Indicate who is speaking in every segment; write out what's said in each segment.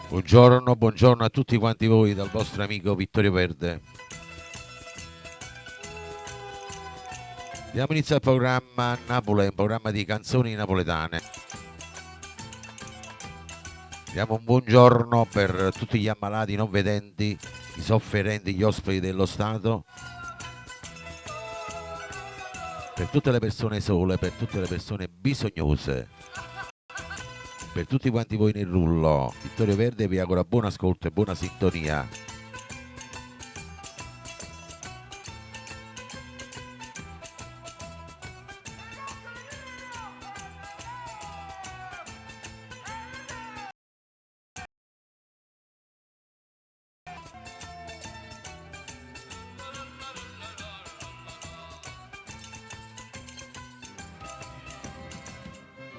Speaker 1: Buongiorno, buongiorno a tutti quanti voi dal vostro amico Vittorio Verde. Diamo inizio al programma Napoli, un programma di canzoni napoletane. Diamo un buongiorno per tutti gli ammalati non vedenti, i sofferenti, gli ospiti dello Stato, per tutte le persone sole, per tutte le persone bisognose, per tutti quanti voi nel rullo. Vittorio Verde vi augura buon ascolto e buona sintonia.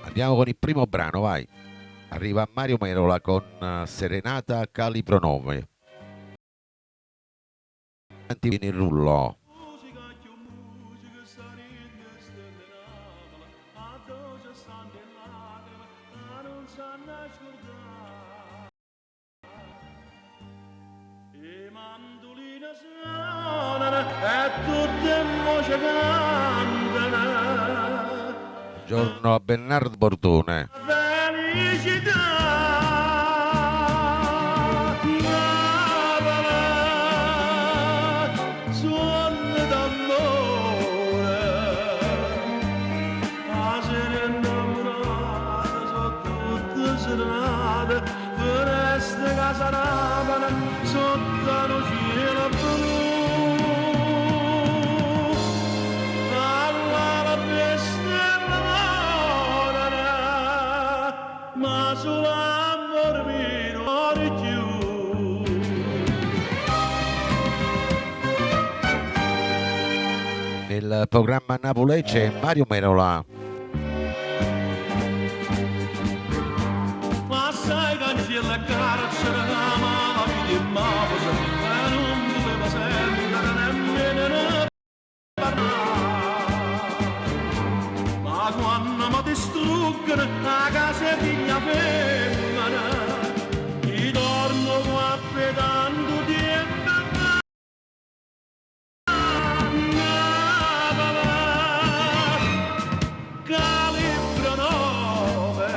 Speaker 1: Andiamo con il primo brano, vai. Arriva Mario Merola con Serenata Calibro 9. Avanti nel rullo. Buongiorno a Bernardo Bordone. Nel programma Napoli c'è Mario Merola.
Speaker 2: Ma sai cancella carcere la mano di mausa e non doveva sentire nemmeno parlare. Ma quando mi distruggono la casa di mia femmina, ti torno qua pedando di Calibro 9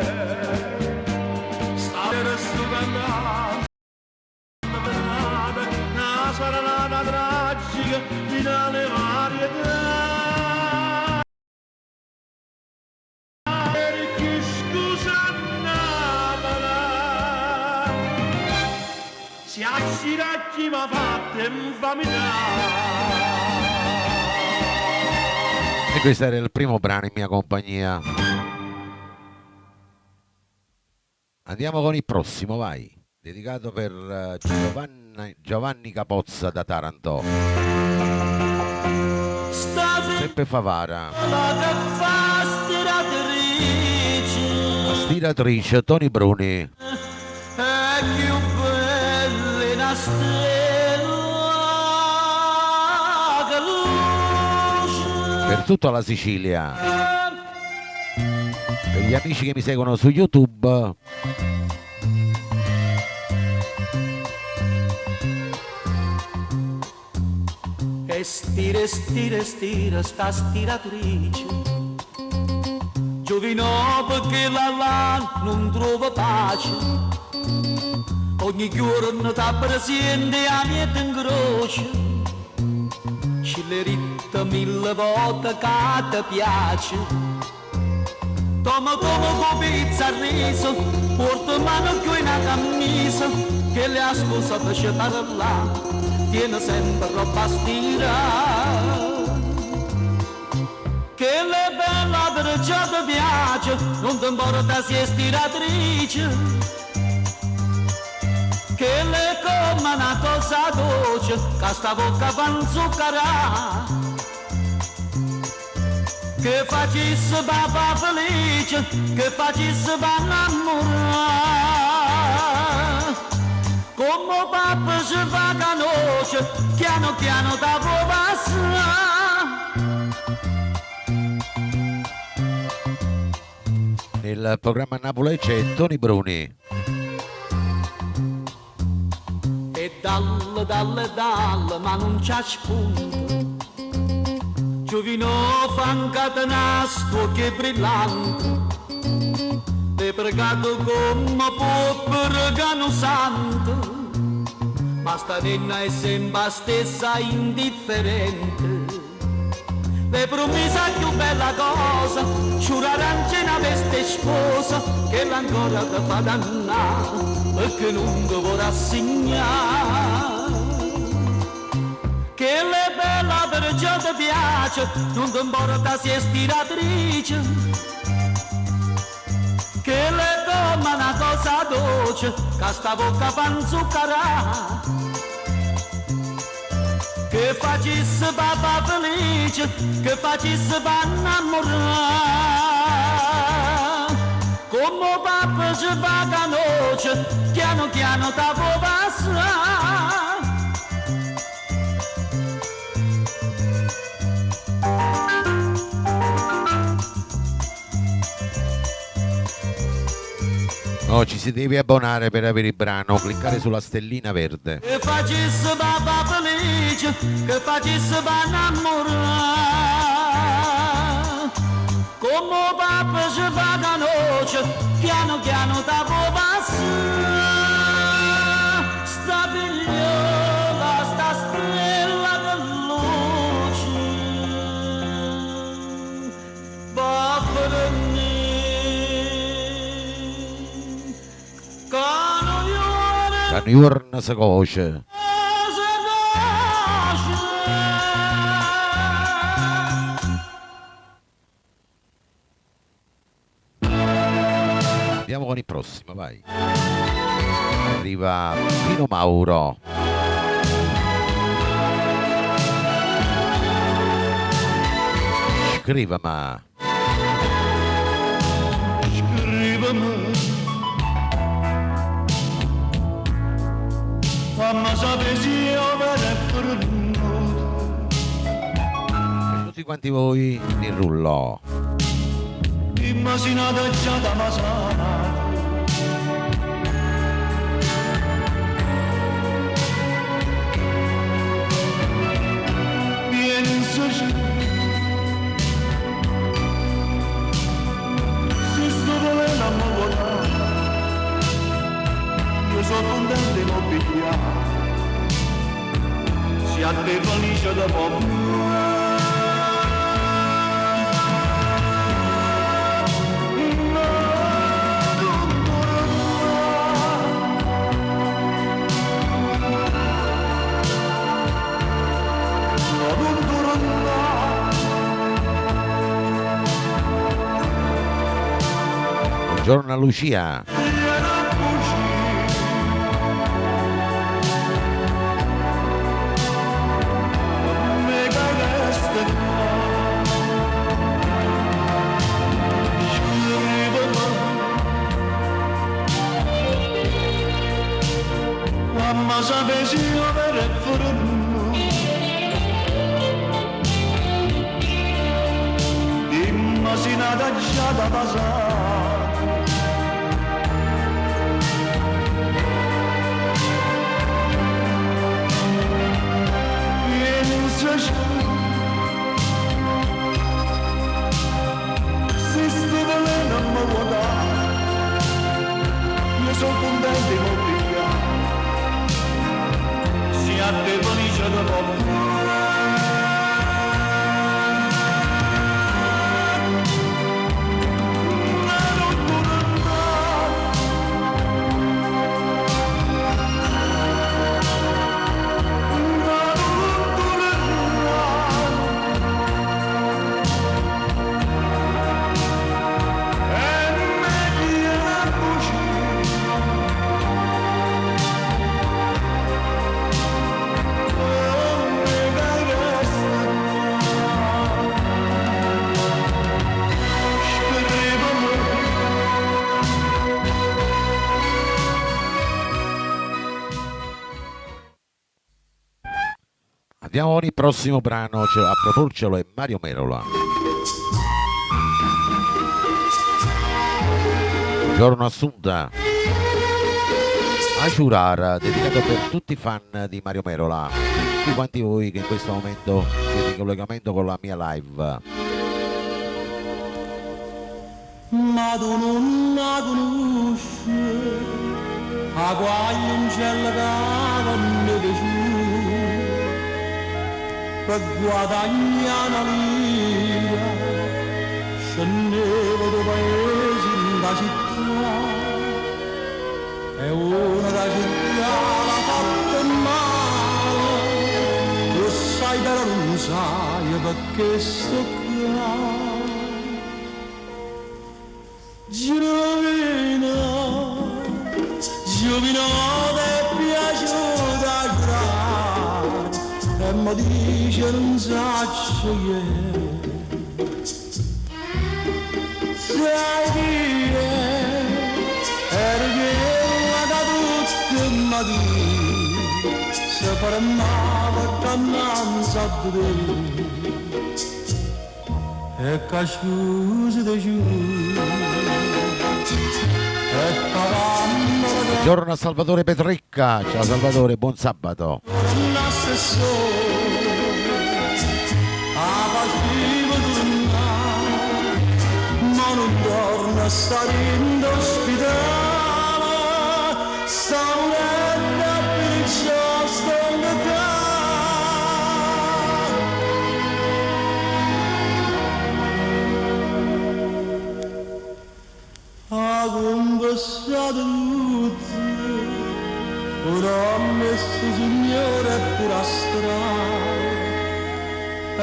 Speaker 2: stare stupendando una serenata tragica finale varietà perché scusa Napoli si accira chi mi ha fatto infamia.
Speaker 1: E questo era il primo brano in mia compagnia. Andiamo con il prossimo, vai. Dedicato per Giovanni Capozza da Taranto. Peppe Favara. La stiratrice Toni Bruni.
Speaker 2: È più bella una stella che luce.
Speaker 1: Per tutta la Sicilia. Per gli amici che mi seguono su YouTube.
Speaker 2: E stira, stira, stira, sta stiratrice. Giovino perché la non trova pace. Ogni giorno ti presente a mia incroce. Ci le ritta mille volte che ti piace. Toma come pizza al riso, porta mano più in una camisa, che le ha sposato ci parla, tiene sempre roba stira. Che le bella perciò ti piace, non ti importa se è stiratrice. Che le come una cosa dolce, che sta bocca fa zuccherà. Che facesse papà felice, che facesse papà innamorare. Come papà si fa conoscere, piano piano da può passare.
Speaker 1: Nel programma Napoli c'è Toni Bruni.
Speaker 2: dalle, ma non c'ha spunto. Giovino fa un catenasto che è brillante, è pregato come può pregare un santo, ma sta nenna è sempre stessa indifferente. Le promessa più bella cosa, giurare una veste sposa, che l'ancora ti fa dannare e che non ti vuole assegnare. Che le bella perciò ti piace, non ti importa se è stiratrice, che le come una cosa dolce, che sta bocca fa inzuccherare. Che facesse papà felice, che facesse papà innamorare. Come papà ci fa canoce, piano piano ta può passare.
Speaker 1: No, ci si deve abbonare per avere il brano, cliccare sulla stellina verde.
Speaker 2: Che facesse papà felice, che facesse papà innamorare. Come papà ci fa da noce, piano piano ta può passare. Sta figliola, sta stella de luce, va per me.
Speaker 1: La Niurna si coce. Andiamo con il prossimo, vai. Arriva Pino Mauro. Scrivami.
Speaker 2: Ma sapessi io per
Speaker 1: Tutti quanti voi il rullo.
Speaker 2: immaginate già da masana. Pensaci, se sto volendo a lavorare, io sono contento di non pigliare. Si a te felice da poco.
Speaker 1: Buongiorno a Lucia.
Speaker 2: Ma sapessi io per immaginata già da passare. Pensaci, se sto volendo a me guardare, io sono contento di non pigliare. Si a te felice da poco.
Speaker 1: Andiamo con il prossimo brano, a proporcelo è Mario Merola. Buongiorno Assunta. Asciurar, dedicato per tutti i fan di Mario Merola, tutti quanti voi che in questo momento siete in collegamento con la mia live.
Speaker 2: Ma tu non la conosci, a quale un cielo che piaciuto, per guadagnare una lira, scendevo due paesi in la città. E una da città l'ha fatta male, tu sai però non sai perché sto qua. Giovina, giovina ti è piaciuta giurare, e mi dice non saccio che sai dire, perché se fermava cannanza a te e casciusi di giù e pagando
Speaker 1: Buongiorno a Salvatore Petricca, ciao Salvatore, buon sabato.
Speaker 2: tornasse solo a facevo tornare, ma non torna a stare in ospedale. Conversato tutti, ora ha messo signore pure a strada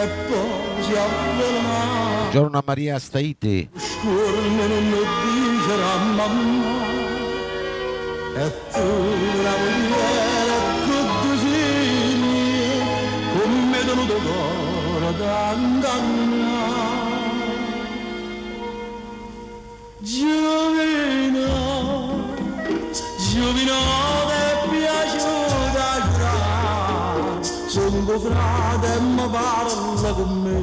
Speaker 2: e poi si avvelena.
Speaker 1: Buongiorno a Maria Staiti.
Speaker 2: Scuorne non lo dice la mamma e tu la moglie così come tenuto cuore da ingannare. Giovina, giovina ti è piaciuta giurare, sono tuo frate e mi parla con me.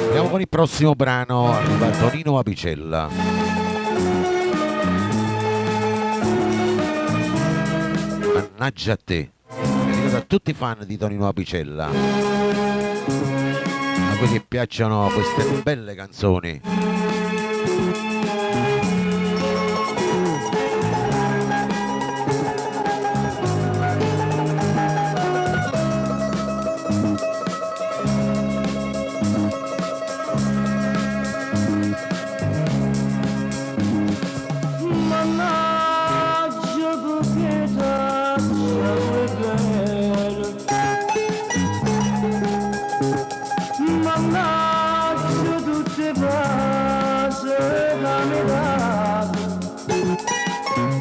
Speaker 1: Andiamo con il prossimo brano, arriva Tonino Apicella. Mannaggia a te, dedicato a tutti i fan di Tonino Apicella, a quelli che piacciono queste belle canzoni.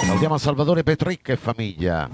Speaker 1: Salutiamo Salvatore Petricca e famiglia.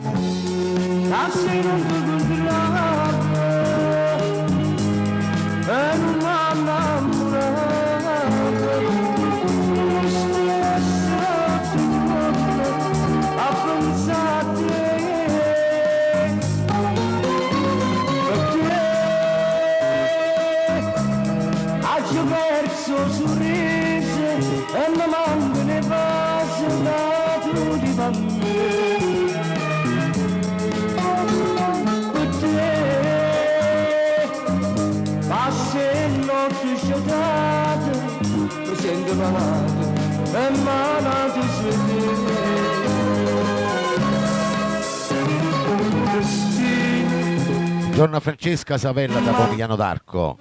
Speaker 1: Buongiorno a Francesca Savella da Pomigliano d'Arco.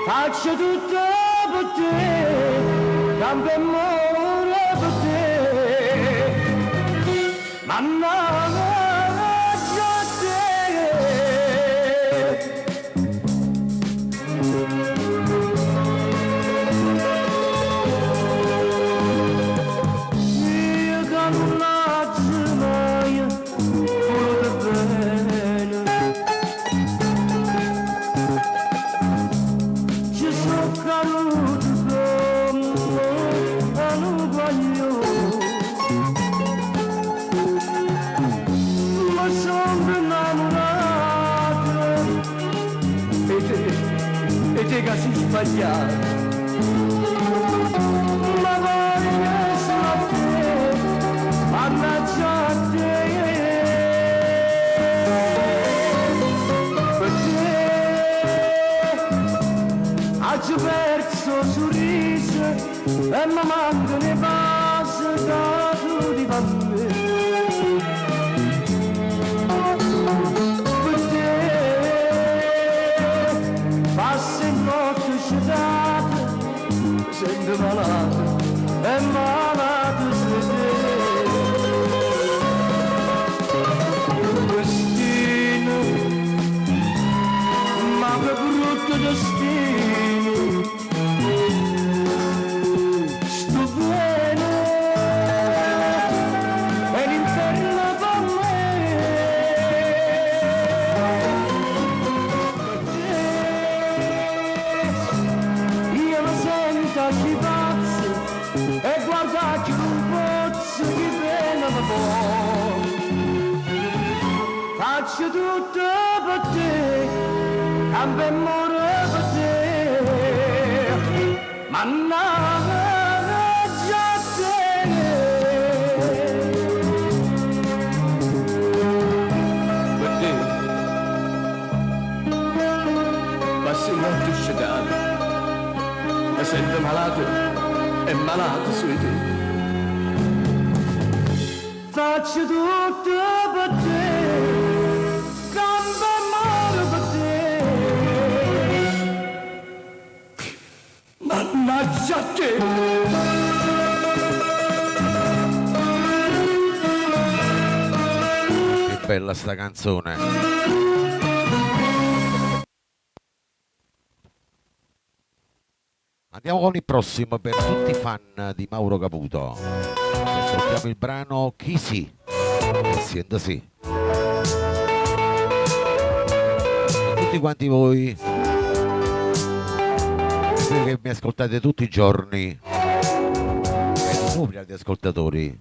Speaker 2: Faccio tutto per te, campo e amore per te, mannaggia a te. sbagliato, ma voglio solo a te, mannaggia a te, per te ho perso il sorriso e mi mancano le passe da tu di me. Per te passo in notte sciatate, sento malato e malato sei te. Destino, ma che brutto destino, sto bene e l'inferno per me. Io mi sento agitato e guarda che un pozzo che bene mi può. Faccio tutto per te, campo e muore per te, mannaggia a te. Per te, passi il notte sciacate, mi sento malato e malato sui te. Faccio tutto per te, campo e muore per te, mannaggia a te.
Speaker 1: Che bella sta canzone. Andiamo con il prossimo per tutti i fan di Mauro Caputo. Ascoltiamo il brano Chi sì e siendo sì. Per tutti quanti voi che mi ascoltate tutti i giorni e di nuovi ascoltatori.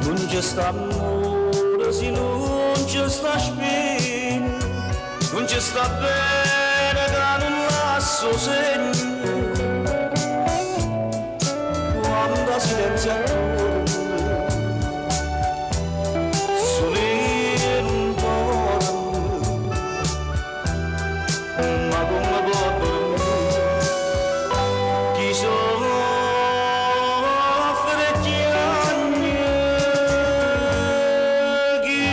Speaker 2: Non c'è sta amore se non c'è sta spina, non c'è sta bene che non lascio segno, quando silenzio attorno, sole non torna, ma come può dormire, chi soffre chiagna, chi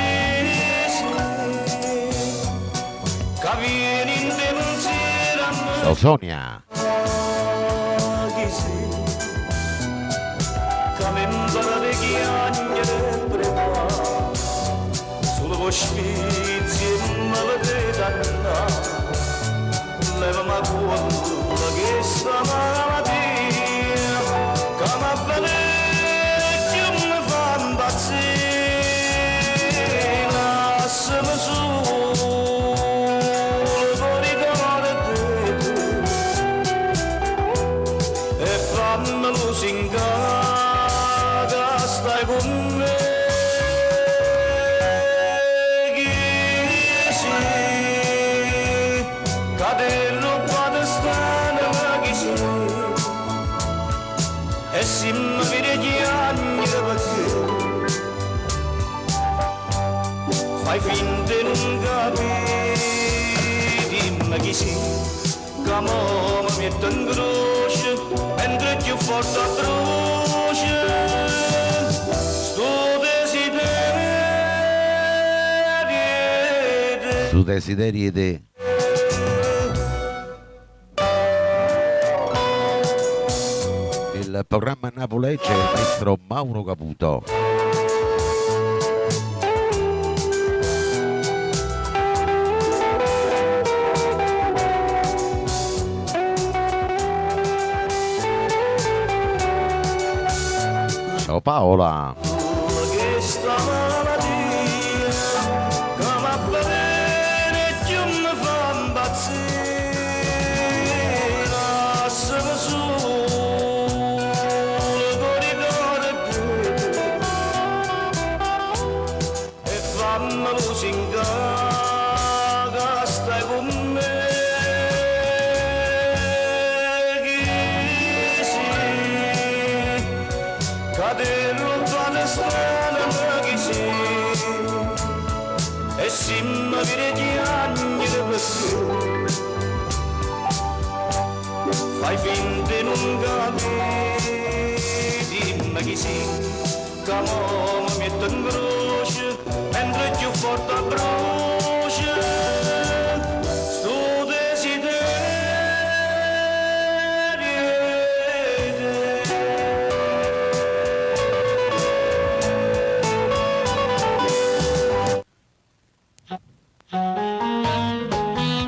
Speaker 2: che viene in pensiero a me.
Speaker 1: Ciao Sonia.
Speaker 2: Chi sei, che mi impara le chiagnere e prepara, solo con sfizi e malededanna, levami quella che sta malattia, che mi avveleggia e mi fa impazzire, lasciami solo fuori cuore te. E fammelo singare, stai con me. Chi sei, cadello quando stane, chi sei, e se mi vede chiagnere perché fai finta di non capire, dimmi chi sei, che mo mi mette in croce, mentre più forte brucia, sto desiderio
Speaker 1: Su desideri te. Il programma napolegge il maestro Mauro Caputo. Ciao Paola.
Speaker 2: che sta malattia, che mi
Speaker 3: cade lontane strane laghi e simma vire gli anni le persone fai finta non capi dimmi chi si che mo mi mette in croce mentre più forte brucia sto desiderio.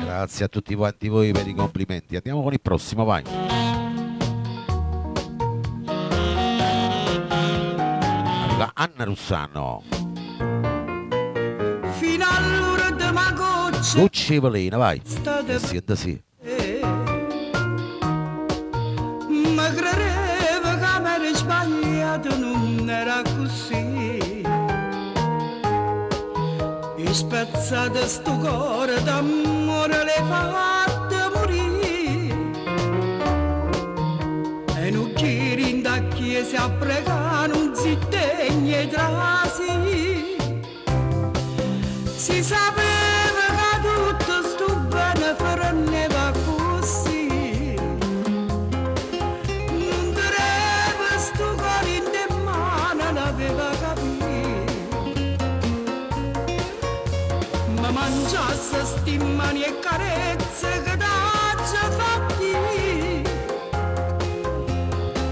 Speaker 1: Grazie a tutti quanti voi per i complimenti. Andiamo con il prossimo, vai. Arriva Anna Russano.
Speaker 4: Fino all'ora di ma goccia
Speaker 1: Gucci Evelina, vai.
Speaker 4: state
Speaker 1: Senta sì.
Speaker 4: ma credeva che mi ero sbagliato non era così e spezzato sto cuore d'amore le fatte morire e non chiedi in da chiesa a pregare non si tegna i trasi si sapeva che tutto sto bene fermava così non doveva sto cuore in te mano l'aveva capito ma mangiasse sti mani e carezze che t'ha fatti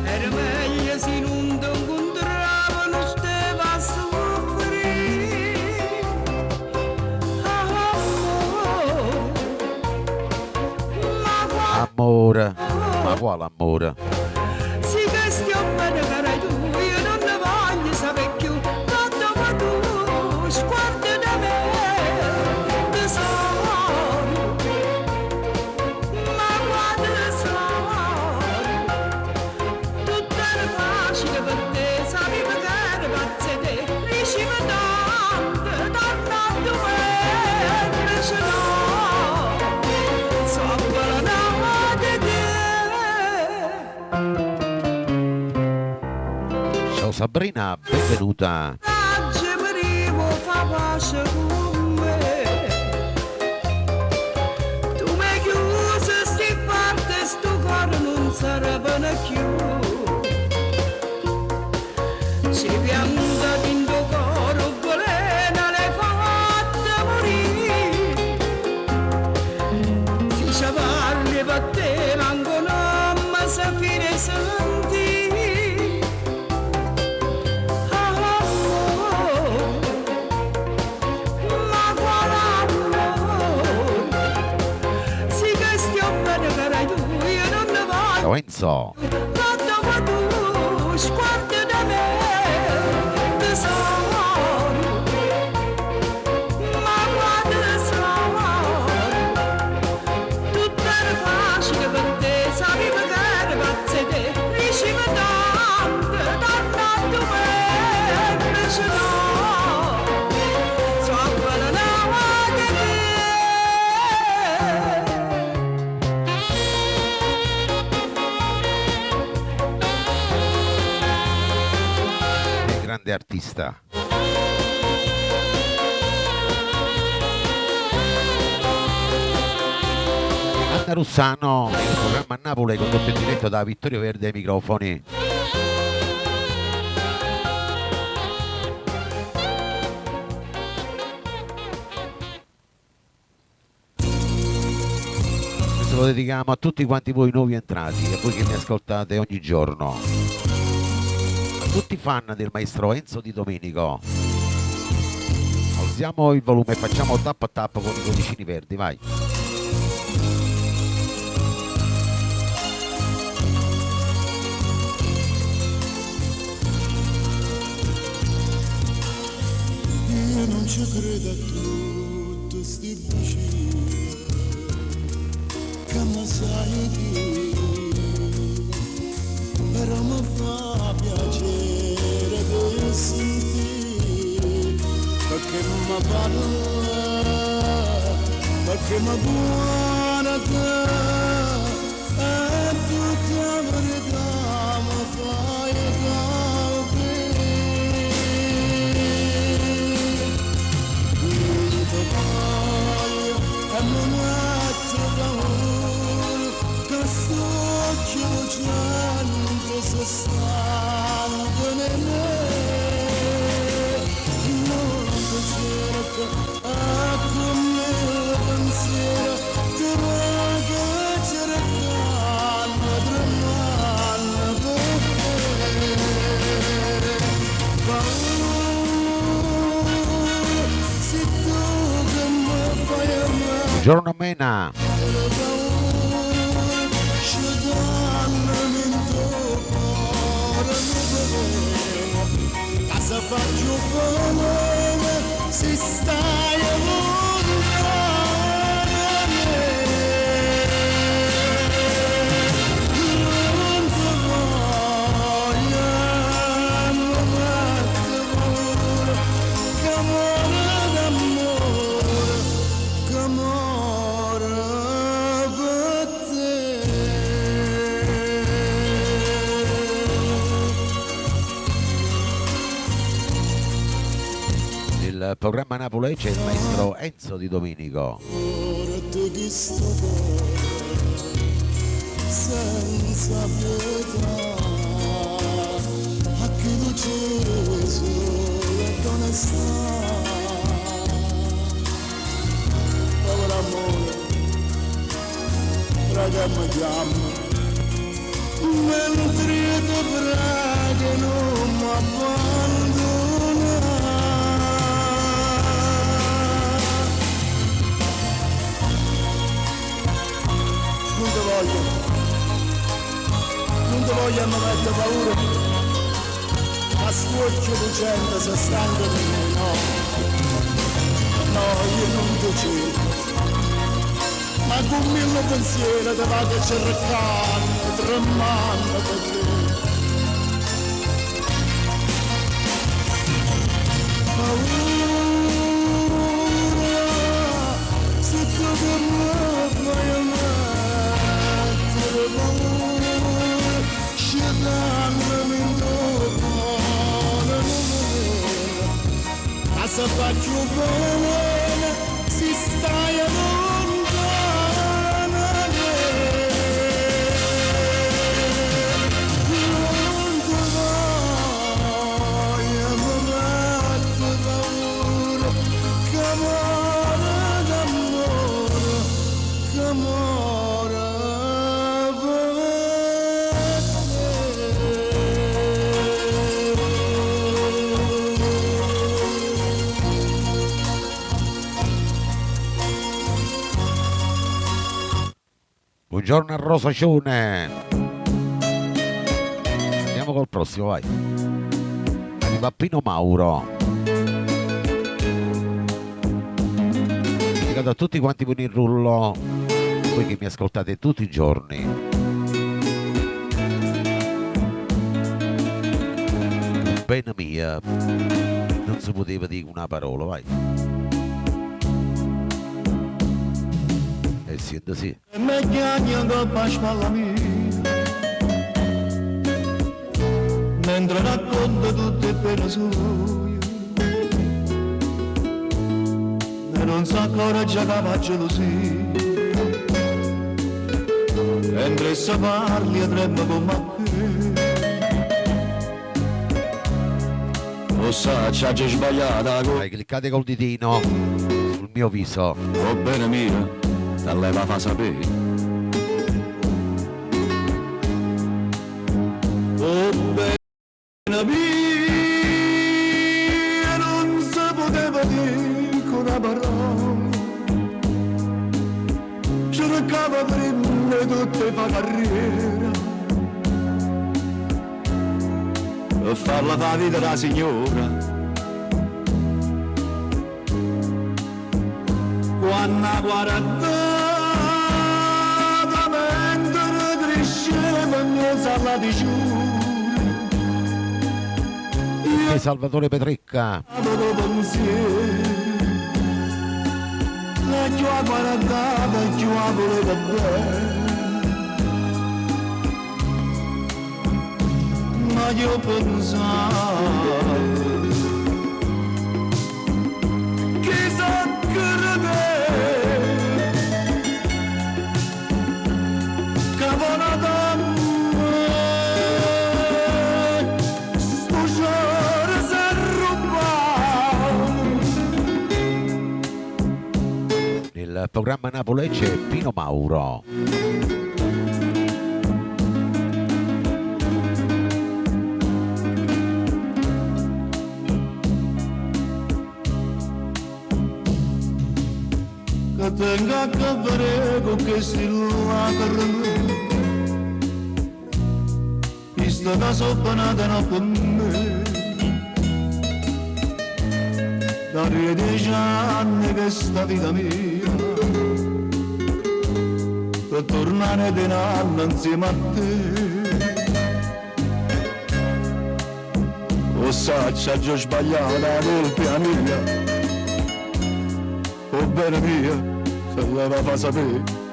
Speaker 4: era meglio se non ti incontrava non stava a soffrire
Speaker 1: Amore. Ma quale amore?
Speaker 4: sì che stiamo bene cara tu io non ne voglio sapere più quando ma tu sguardi da me tesoro ma quando tutto era facile per te sapevi che era pazza te riusciva tanto tanto invece no so avvelenata di te.
Speaker 1: Ciao Sabrina, benvenuta.
Speaker 4: Oggi morivo fa pace con me tu mi chiusi sti parte sto cuore non sarebbe più si pianta in tuo cuore veleno le fatte morire si cavalli per te manco non mi sa fine sentire ma quale amore sì che stiamo bene cara tu io non ne voglio
Speaker 1: Ciao Enzo.
Speaker 4: quando ma tu sguardi da me tesoro ma quando tutto era facile per te sapevi che era pazza te riusciva tanto tanto invece no so avvelenata di te.
Speaker 1: Grande artista. Anna Russano, il programma a Napoli condotto in diretto da Vittorio Verde ai microfoni. Questo lo dedichiamo a tutti quanti voi nuovi entrati e voi che mi ascoltate ogni giorno. A tutti i fan del maestro Enzo Di Domenico. Alziamo il volume e facciamo tap a tap con i codicini verdi, vai.
Speaker 5: Io non ci credo a tutte sti bugie che mi sai dire, però mi fa piacere di sentire perché mi parla, perché mi buona te e tutta la verità mi fai
Speaker 1: Buongiorno Mena.
Speaker 5: Se faccio bene, si stai lontano da me. Non ti voglio, non ti voglio, che amore d'amore, che amore per te.
Speaker 1: Il programma Napoli c'è il maestro Enzo Di Domenico.
Speaker 5: Ora te che sto cuore senza pietà, a chi tu acceso e onestà. Povero amore, raga mi chiama, mentre ti prego non mi abbandona. Non ti voglio mi mette paura, a stuocchio lucente se stanco di me, no, no, io non ti cerco, ma con mille pensieri ti vado a cercare, tremando per te. Paura, se tu per me fai a me. Se faccio bene, si stai lontano da me. Non ti voglio, mi mette paura, che amore d'amore, che amore per
Speaker 1: Buongiorno a Rosaccione. Andiamo col prossimo, vai. Arriva Pino Mauro. Dedicato a tutti quanti con il rullo, voi che mi ascoltate tutti i giorni. Bene mia, non si poteva dire una parola, vai. E siete sì.
Speaker 3: Me chiamano pasqualla mia, mentre racconto tutte pene sue, e non sa ancora già che fa gelosia, mentre se parli e tremmo con me qui, lo sa, ci ha già sbagliata,
Speaker 1: Vai, cliccate col ditino sul mio viso.
Speaker 3: oh bene mia, te leva fa sapere. Oh bene mia, non si poteva dire con una parola, cercava prima tutte fa carriera, per farla fa vita da signora. Quando guardava mentre cresceva mezzo alla diciura,
Speaker 1: E Salvatore Petrecca.
Speaker 3: avevo pensiero, la più guardava e più voleva bene, ma io pensavo che sa credere che buona donna sto cuore si è rubato.
Speaker 1: Nel programma Napoli c'è Pino Mauro.
Speaker 3: Che
Speaker 5: tengo a capire con questi lacrime. Questa casa banata non per me. Da 10 anni che sta vita mia, per tornare di anno insieme a te. O sai, c'ha già sbagliato la colpa mia, o bene mia, se la fa sapere.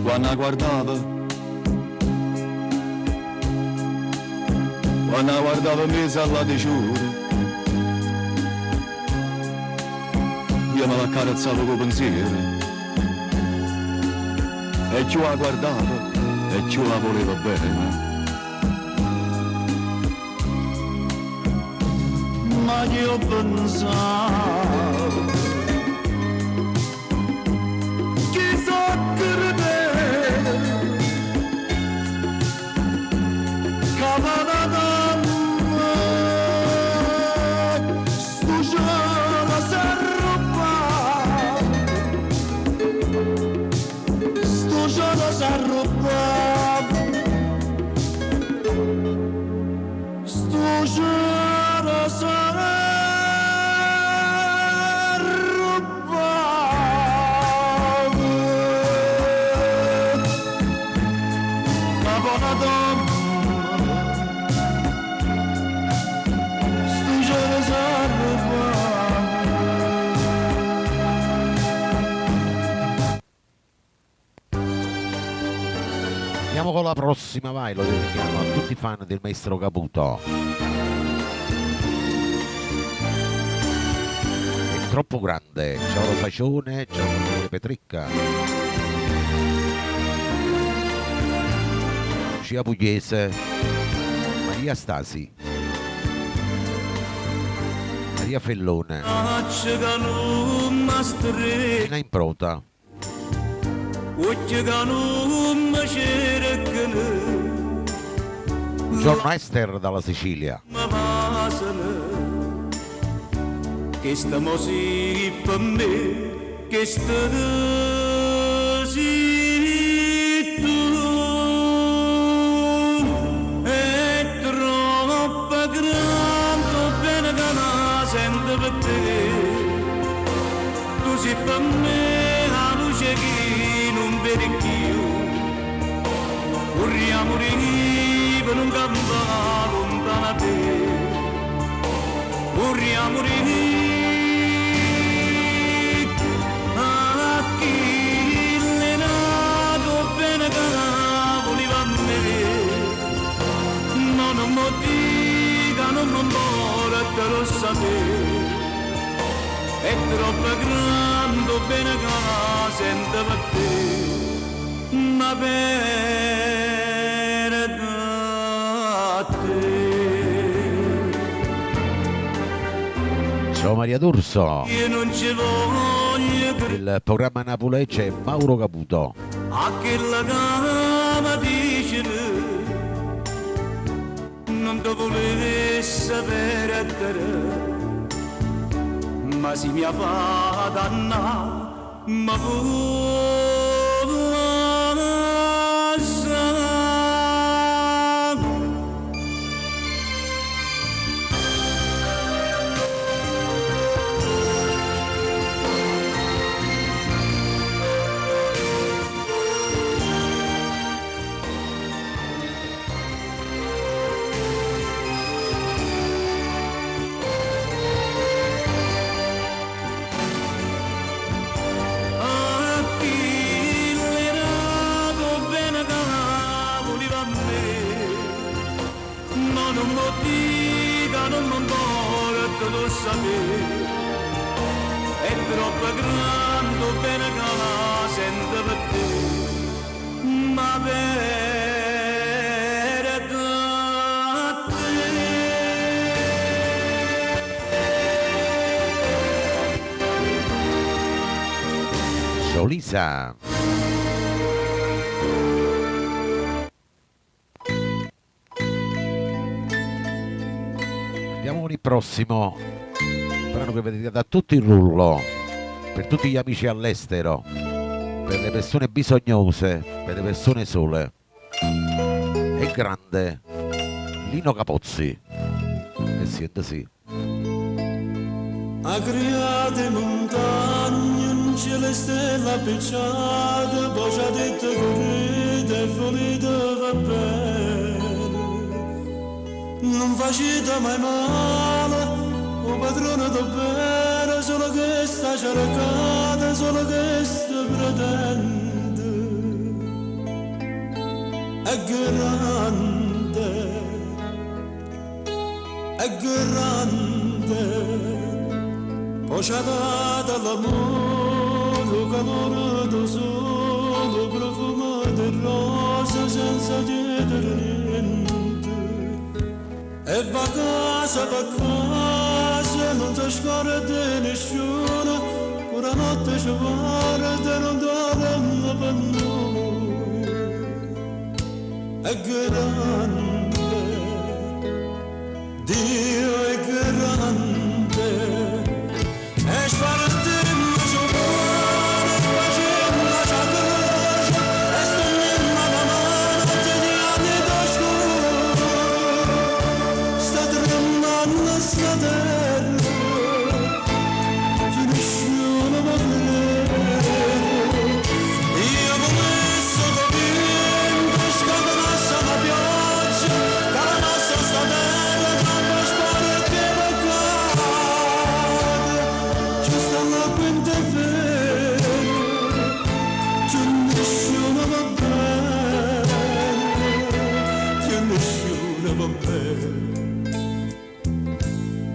Speaker 5: Quando guardava me alla di giuro, io me la carezzavo con pensiero, e più la guardava e più la voleva bene. Ma io pensavo
Speaker 1: Andiamo con la prossima, vai, lo dedichiamo a tutti i fan del maestro Caputo. È troppo grande. Ciao Rosacione, ciao Petricca. Lucia Pugliese, Maria Stasi, Maria Fellone, Ina Improta, Giorno Ester dalla Sicilia.
Speaker 2: Che sta mosi per me, che sta tu è troppo grande, bene che la sento per te. Tu sei per me la luce che non vedi più. Vorremmo morire per un campo lontano da te. Vorremmo morire a chi l'è nato bene che la voleva a me. Ma non mi dica, non mi muore, te lo sapere. È troppo grande bene che la sento per te. Ma bene da te.
Speaker 1: Ciao Maria D'Urso.
Speaker 2: Io non ci voglio
Speaker 1: Il programma Napolecce è Mauro Caputo.
Speaker 2: a che la cama dice non ti volevi sapere a te, ma si mi ha fatto danna, ma non mi dica, non mi vuole, te lo sapere. È troppo grande, bene che la sento per te, ma per
Speaker 1: Ciao Lisa. Andiamo con il prossimo brano che vedete da tutto il rullo, per tutti gli amici all'estero, per le persone bisognose, per le persone sole. È grande Lino Capozzi e siete sì.
Speaker 3: Agriate montagne, un cielo stella appicciata, poi ci ha detto correte e volete va bene. Non facete mai male, o padrone do bene, solo che sta cercata, solo che sta pretende. È grande, è grande. Poi ci ha dato l'amore, calore del sole, profumo di rosa senza chiedere niente. E va casa per casa, non si scorda nessuno, pure notte ci guarda e non dorme per noi. È grande, Dio è grande. E spartirmi su cuore, facendo la croce, e stringendo la mano, ti diamo da scuro. Sta tremando sta terra, che nessuno può vedere. Io promesso che vinto, scatenasse la pioggia, calmasse sta terra, troppo sparo che peccato. Ci sta la quinta vera, che nessuno va bene, che nessuno va bene.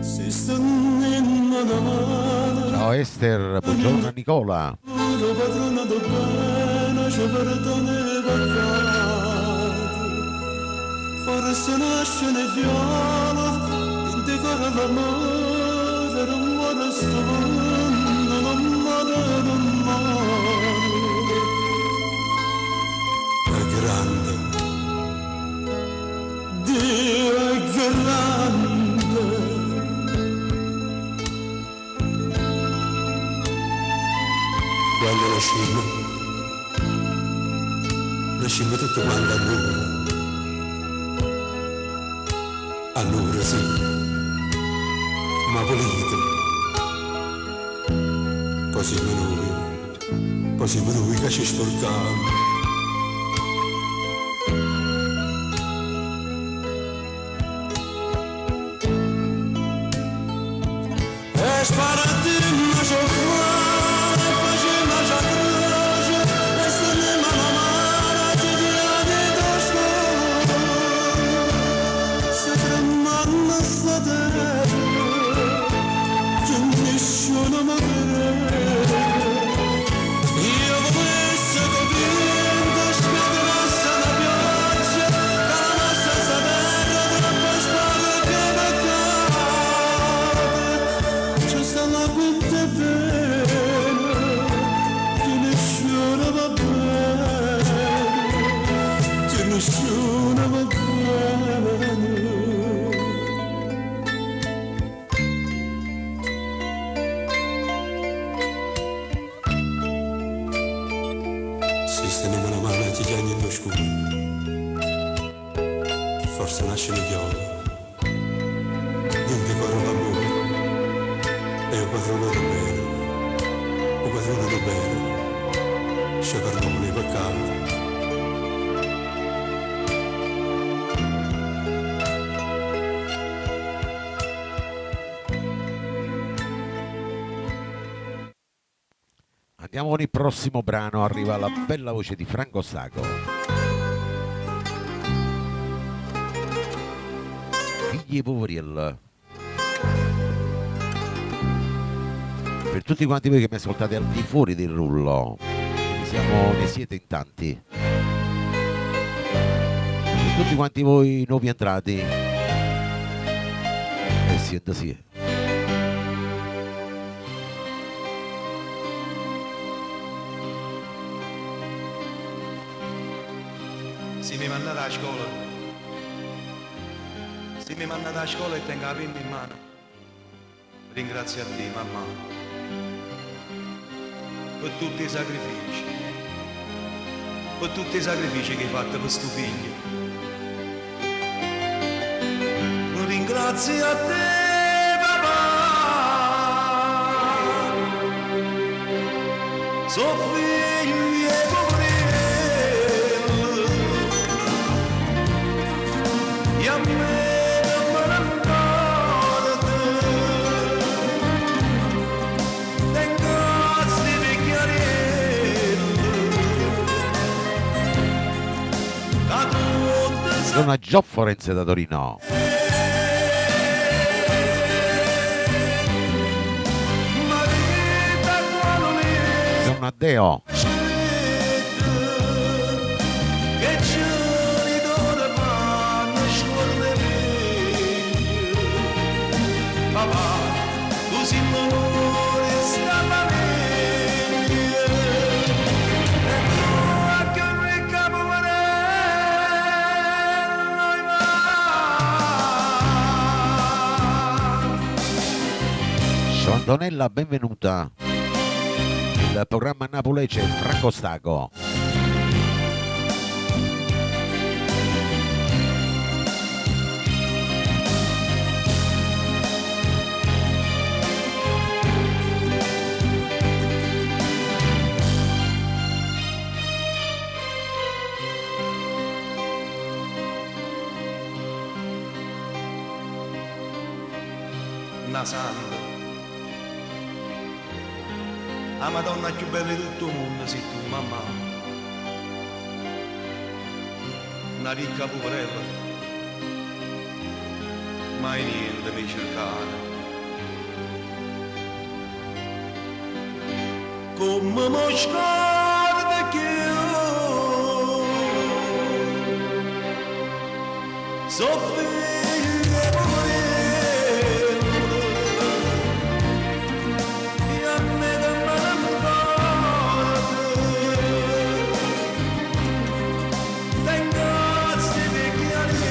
Speaker 3: Si stanno in mano.
Speaker 1: Ciao Esther, buongiorno a Nicola.
Speaker 3: Lo padrone do bene, ci perdona i peccati. Forse nasce nel viola, in te corre l'amore, non muore sto mondo, non muore, non muore. È grande, Dio è grande. Quando nascimmo tutto quanto allora sì, ma volete, poi siamo noi che ci sporcavamo. E sparati una giornata, facendo già croce, e stendemmo la mano, ti diamo da scuro. Sta tremando sta terra, che nessuno mi crede. Io volessi che vinto, scatenasse la pioggia, calmasse sta terra, troppo sparo che peccato. Ci sta la quinta vera, che nessuno va bene, che nessuno va bene. Si steniamo la mano e ci chiami in scuro, forse nasce le viola, dentro corre l'amore, e il padrone do bene, il padrone do bene, ci perdona i peccati.
Speaker 1: Andiamo con il prossimo brano, arriva la bella voce di Franco Sacco. Figli Poveriel. Per tutti quanti voi che mi ascoltate al di fuori del rullo, ne siete in tanti. Per tutti quanti voi nuovi entrati, e siete sì.
Speaker 6: Se mi mandate a scuola, se mi mandate a scuola e tengo la penna in mano, ringrazio a te, mamma, per tutti i sacrifici, per tutti i sacrifici che hai fatto per questo figlio. Ringrazio a te, papà, so figli e poverelli, e a me non me ne andate, tengo sti vecchiarelli, da tutte
Speaker 1: Sono Gio Forense da Torino. Sono Deo.
Speaker 6: che ci ritorna fanno scuole papà, tu sei l'amore stata meglio e tu anche il capoverello
Speaker 1: Ciao Antonella, benvenuta. Il programma Napolece Franco Staco.
Speaker 6: Nasando, la Madonna più bella di tutto il mondo sei tu, mamma. Una ricca poverella, mai niente mi cercare. Come mi scorda che io so figlio e poverello, e a me non me ne importa, tengo sti vecchiarelli,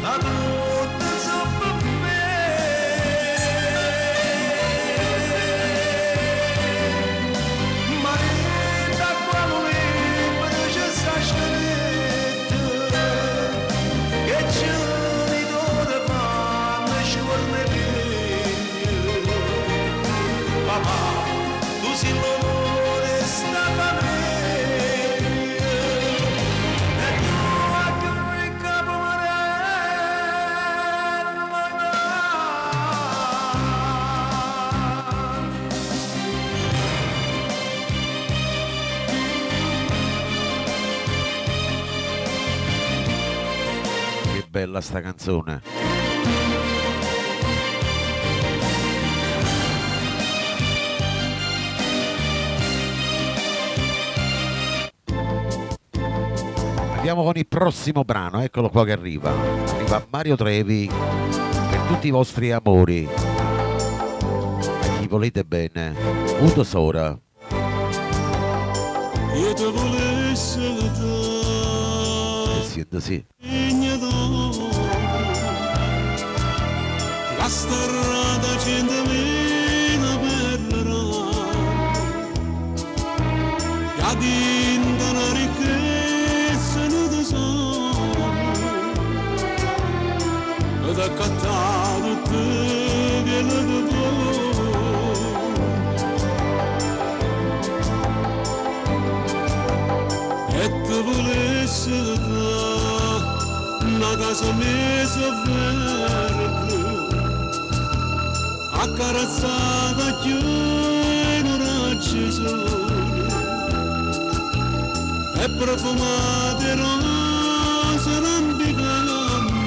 Speaker 6: ma tutte sono per me. Marita quando libero c'è sta scelta, che ci ritorna fanno scuole meglio. Papà, tu sei l'amore stata meglio, e tu anche il capoverello
Speaker 1: Che bella sta canzone. Andiamo con il prossimo brano, eccolo qua che arriva. Arriva Mario Trevi per tutti i vostri amori. A chi volete bene. Udo Sora.
Speaker 3: Io te volessi dare
Speaker 1: Siete sì.
Speaker 3: legna d'oro, la strada centomila perderà, che adinta una ricchezza non tesoro, ed accattato te che la devo. E te volessi dare una casa messa verde, accarezzata più in un raggio sole, e profumate rose rampicanti,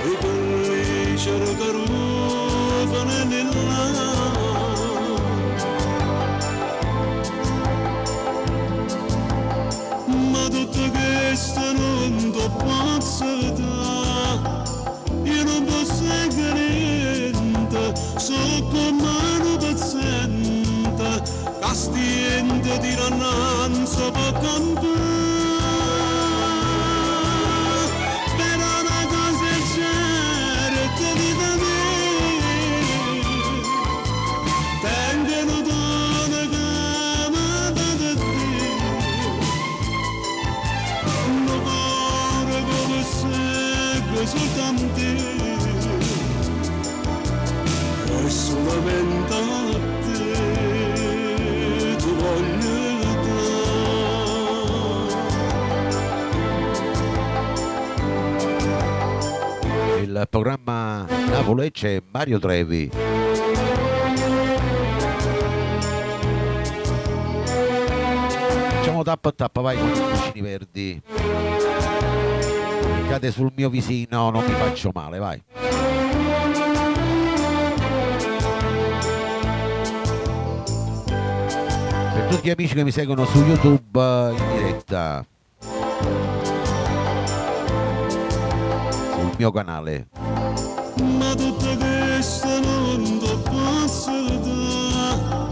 Speaker 3: e collicero garofane nell'aria. Ma tutto questo non ti posso dare, io non posso niente, so come un paziente, che Castiente di rannanza può campare, però una cosa è certa di da me, tengono donna che mi dà Dio, un cuore come segue soltanto e solamente a te ti voglio dare.
Speaker 1: Il programma Napoli c'è Mario Trevi. Facciamo tappa a tappa, vai con i cuscini verdi. Cade sul mio visino, non mi faccio male, vai. Per tutti gli amici che mi seguono su YouTube in diretta, sul mio canale.
Speaker 3: Ma tutta questa non ti posso dare,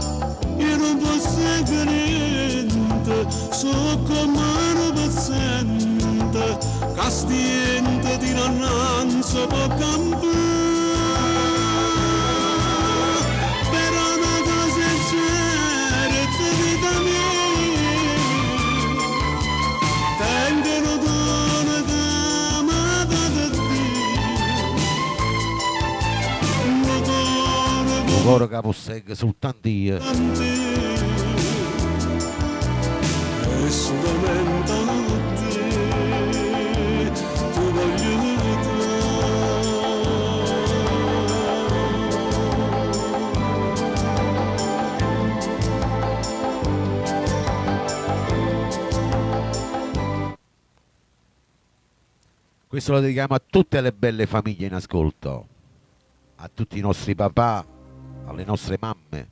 Speaker 3: io non posso niente, so come una paziente, castiente di rannanza può campare, però una cosa è certa vita mia, tengono donna che mi dà Dio,
Speaker 1: Coro che possegge soltanto io.
Speaker 3: e solamente a te ti voglio
Speaker 1: Questo lo dedichiamo a tutte le belle famiglie in ascolto, a tutti i nostri papà, alle nostre mamme,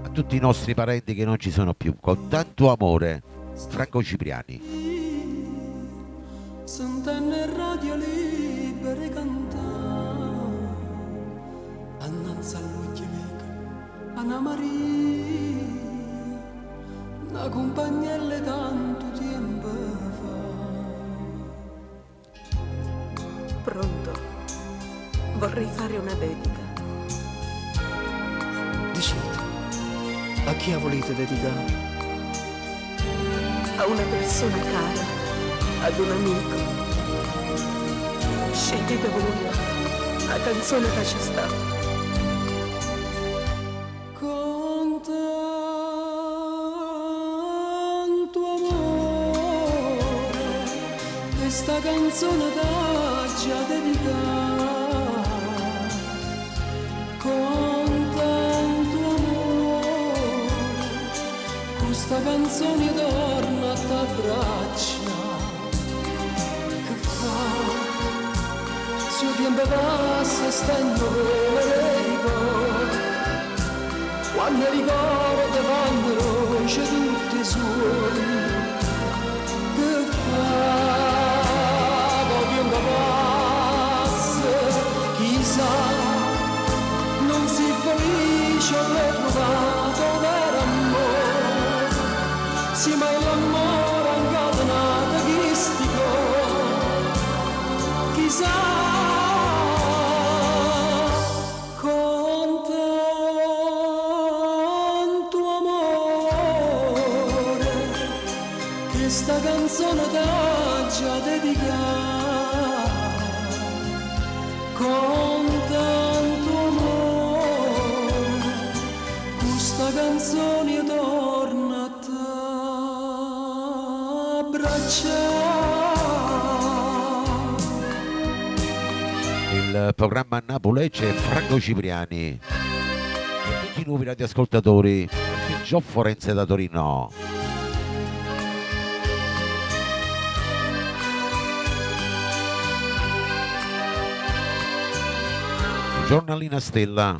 Speaker 1: a tutti i nostri parenti che non ci sono più. Con tanto amore, Franco Cipriani.
Speaker 2: Sentenne radio libere cantare, annanzi all'occhio vecchio, Anna Maria, una compagnella tanto tempo fa.
Speaker 4: Pronto? Vorrei fare una dedica.
Speaker 2: Dicete, a chi volete dedicare?
Speaker 4: A una persona cara, ad un amico. Scegliete voi la canzone che ci sta.
Speaker 2: Con tanto amore, questa canzone da già dedicare. Con tanto amore, questa canzone torna a t'abbraccia. Che fa? Se il tempo passa stendo le ricordi, quando ricordo vanno roce tutti i suoni. Che fa? Poi il tempo passa, chissà, non si felice l'ho trovato vero amore. Sì, ma l'amore ha incatenato chi sti cuori, chissà. Con tanto amore, che sta canzone t'ha già dedicata. Con tanto amore, questa canzone torna a t'abbracciare.
Speaker 1: Il programma a Napoli c'è Franco Cipriani. E tutti i nuovi radioascoltatori, Gio Forense da Torino. Giornalina Stella.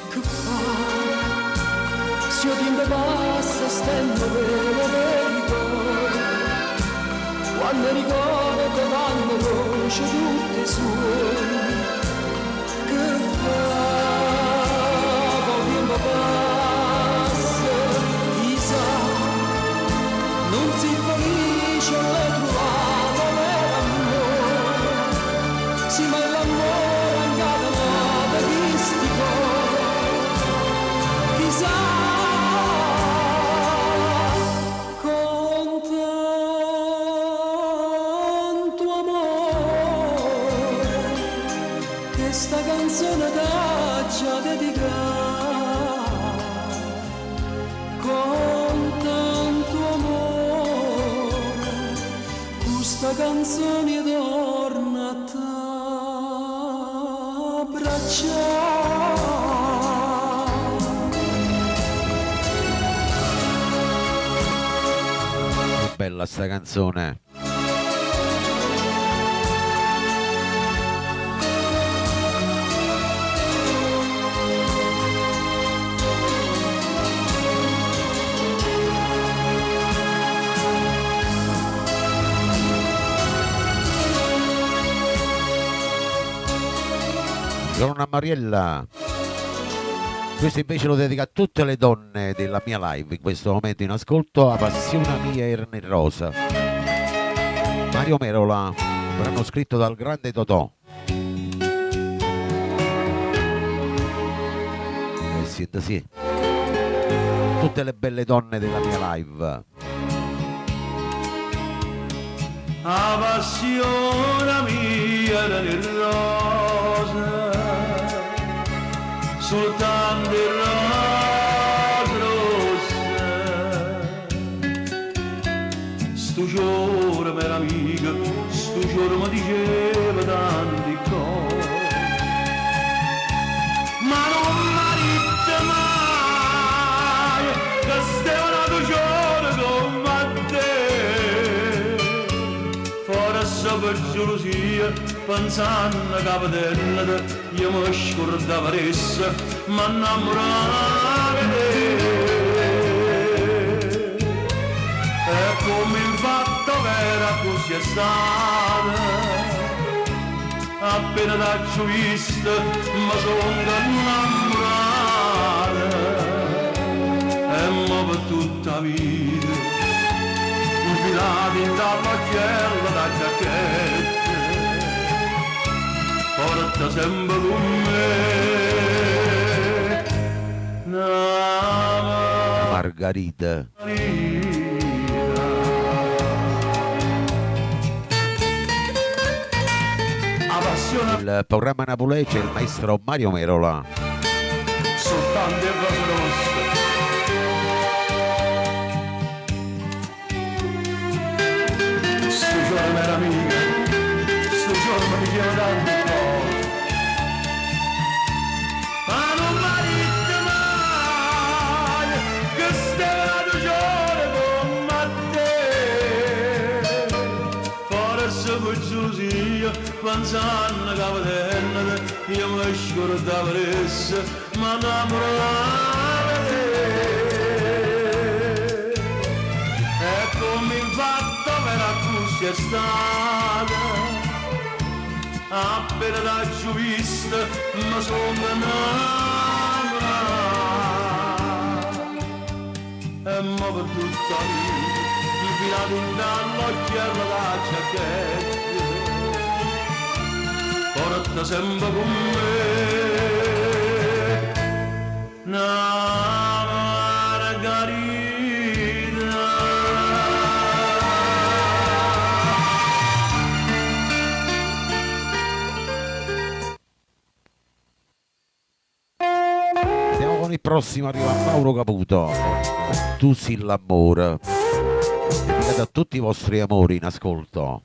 Speaker 2: Che fa? Se il tempo passa stendo le ricordi, quando ricordo vanno roce tutte i suoni. Che fa? Poi il tempo passa,
Speaker 3: Questa canzone t'ha dedicata con tanto amore, questa canzone torna a t'abbracciare.
Speaker 1: Che bella sta canzone. Buongiorno a Mariella. Questo invece lo dedico a tutte le donne della mia live in questo momento in ascolto a Passione mia Erne Rosa. Mario Merola, brano scritto dal grande Totò. Siete sì. Tutte le belle donne della mia live.
Speaker 3: La passione mia Erne Rosa, soltanto rosa. Sto giorno mera amica, sto giorno mi diceva tanti cose, ma non mi dite mai che stiamo nato giorno come te. Forse per gelosia, pensando che vedendo io mi scordavo essa, ma innamoravo di te. E come infatti vera così è stata, appena t'ho vista mi sono innamorata, e mo per tutta la vita infilati dall'occhiello da giacchetta, porta sempre con me
Speaker 1: Margherita. Il programma Napolece, il maestro Mario Merola.
Speaker 3: soltanto il rose rosse. Sto giorno era amica, sto giorno mi chiede tanti cose, ma non mi dite mai che stai nato giorno come te. Forse per gelosia, pensando che vedendo io mi scordavo essa, ma innamoravo di te. E come infatti vera così è stata, appena t'ho vista mi sono innamorato, e mo per tutta la vita infilato dall'occhiello da giacchetta, porta sempre con me una margarita.
Speaker 1: Siamo con il prossimo, arriva Mauro Caputo. Tu sei l'amore. Dedicato a tutti i vostri amori in ascolto.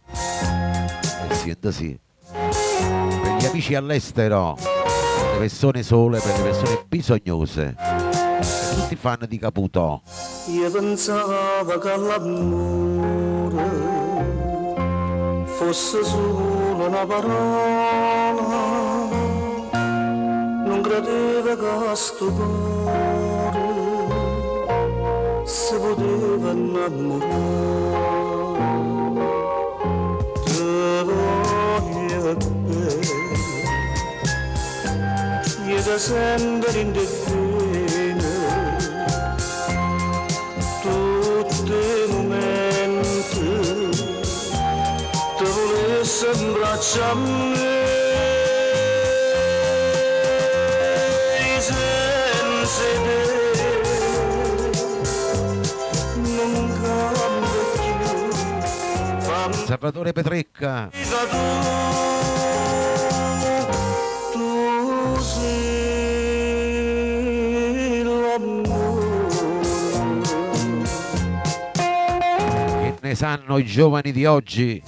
Speaker 1: E siete sì. Per gli amici all'estero, per le persone sole, per le persone bisognose, per tutti i fan di Caputo.
Speaker 3: Io pensavo che l'amore fosse solo una parola, non credevo che sto cuore si poteva innamorare. Te voglio bene, io ti sento in te bene, tutti i momenti ti volessi abbracciare a me, senza te non cambia più.
Speaker 1: Salvatore Petrecca.
Speaker 3: Tu sei l'amore.
Speaker 1: Che ne sanno i giovani di oggi?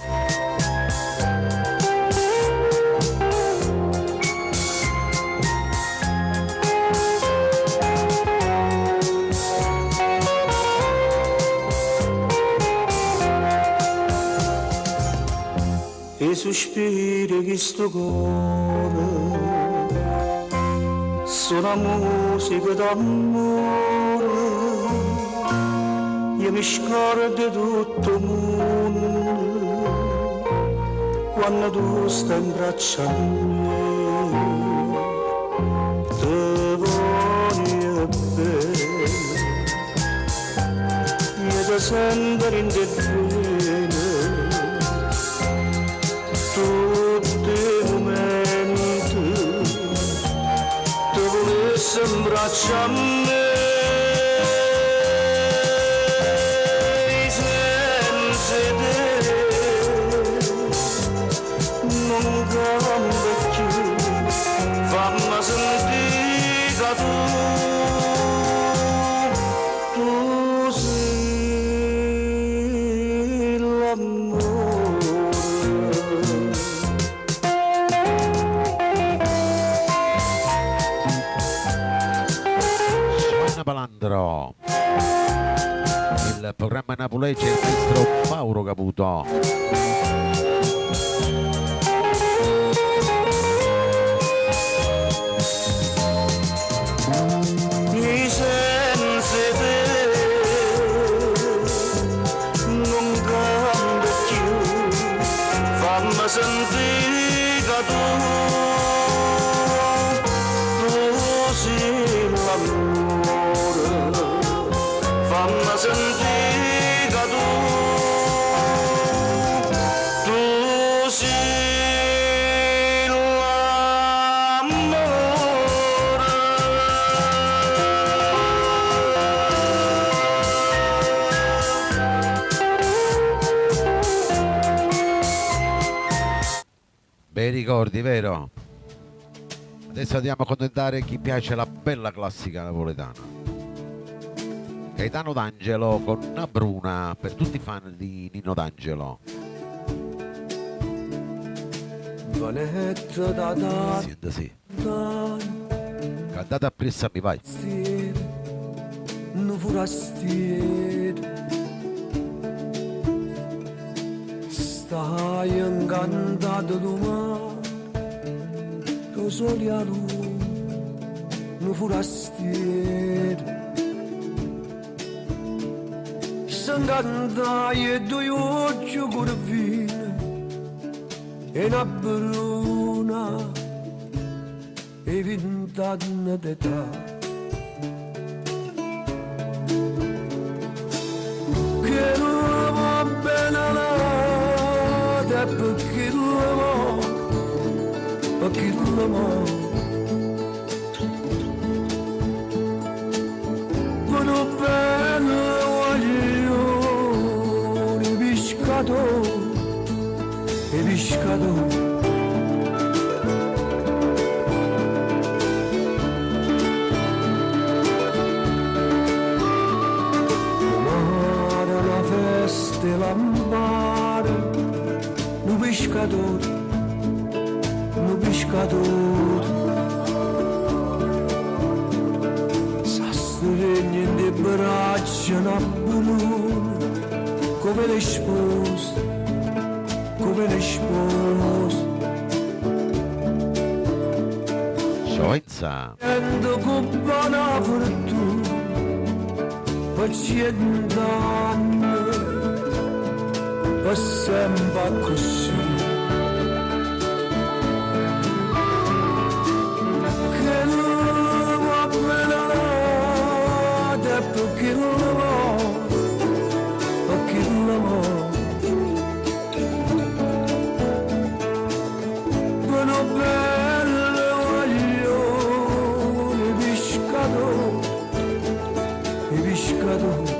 Speaker 3: E sospiri che sto cuore sono musica d'amore, io mi scordo tutto il mondo quando tu stai in braccio a me, te voglio bene, io ti sento in te bene. Tutti i momenti ti volessi abbracciare a me, senza te non cambia più, fammi sentire che tu sei l'amore.
Speaker 1: Palandro, il programma napolegge il maestro Mauro Caputo.
Speaker 3: I senza te non cambia più, fammi sentire che tu sei l'amore, fammi sentire che tu sei l'amore.
Speaker 1: Bei ricordi, vero? Adesso andiamo a accontentare chi piace la bella classica napoletana. Gaetano D'Angelo con una bruna per tutti i fan di Nino D'Angelo.
Speaker 3: Vanetta da dare,
Speaker 1: Sì. Cantate appresso mi vai.
Speaker 3: non forastiere, stai incantato domani, lo soli a lui, non forastiere. S'incantai e due occhi corvine, e una bruna, e 20 anni d'età. Che non va bene nada perché l'amore Buono bene voglio i pescatori de lampare, no pescador, s'astregna de braccia na bruna, come le spose,
Speaker 1: Giovenza.
Speaker 3: Endo con buona fortuna, paziente anni, per sempre così. Che non va bene nada perché l'amore buono bello voglio i pescatori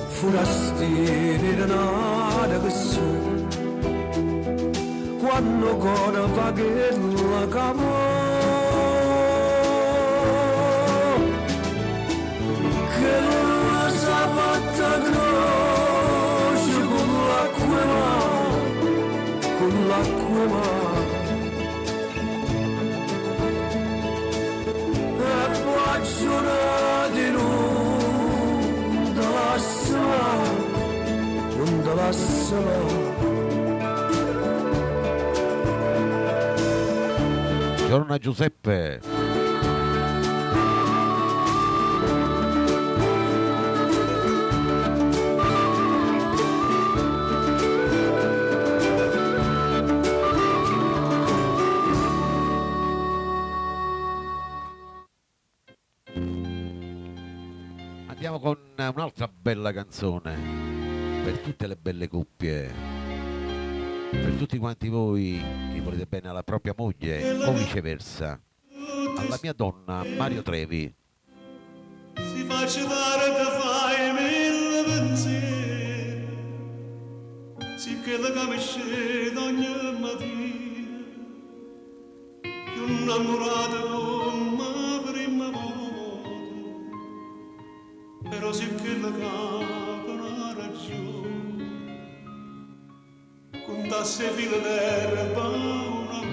Speaker 3: forastieri da nada che sono quando ancora fa che la capo che non la sa fatta croce con l'acqua e poi giornate non te lascia
Speaker 1: Buongiorno a Giuseppe. Andiamo con un'altra bella canzone per tutte le belle coppie, per tutti quanti voi che volete bene alla propria moglie o viceversa, alla mia donna Mario Trevi.
Speaker 3: Si faccia dare che fai mille pensieri, sì che la camiscetta ogni mattina, più innamorata come prima volta, però sì che la capa una ragione, contasse file d'erba un amore,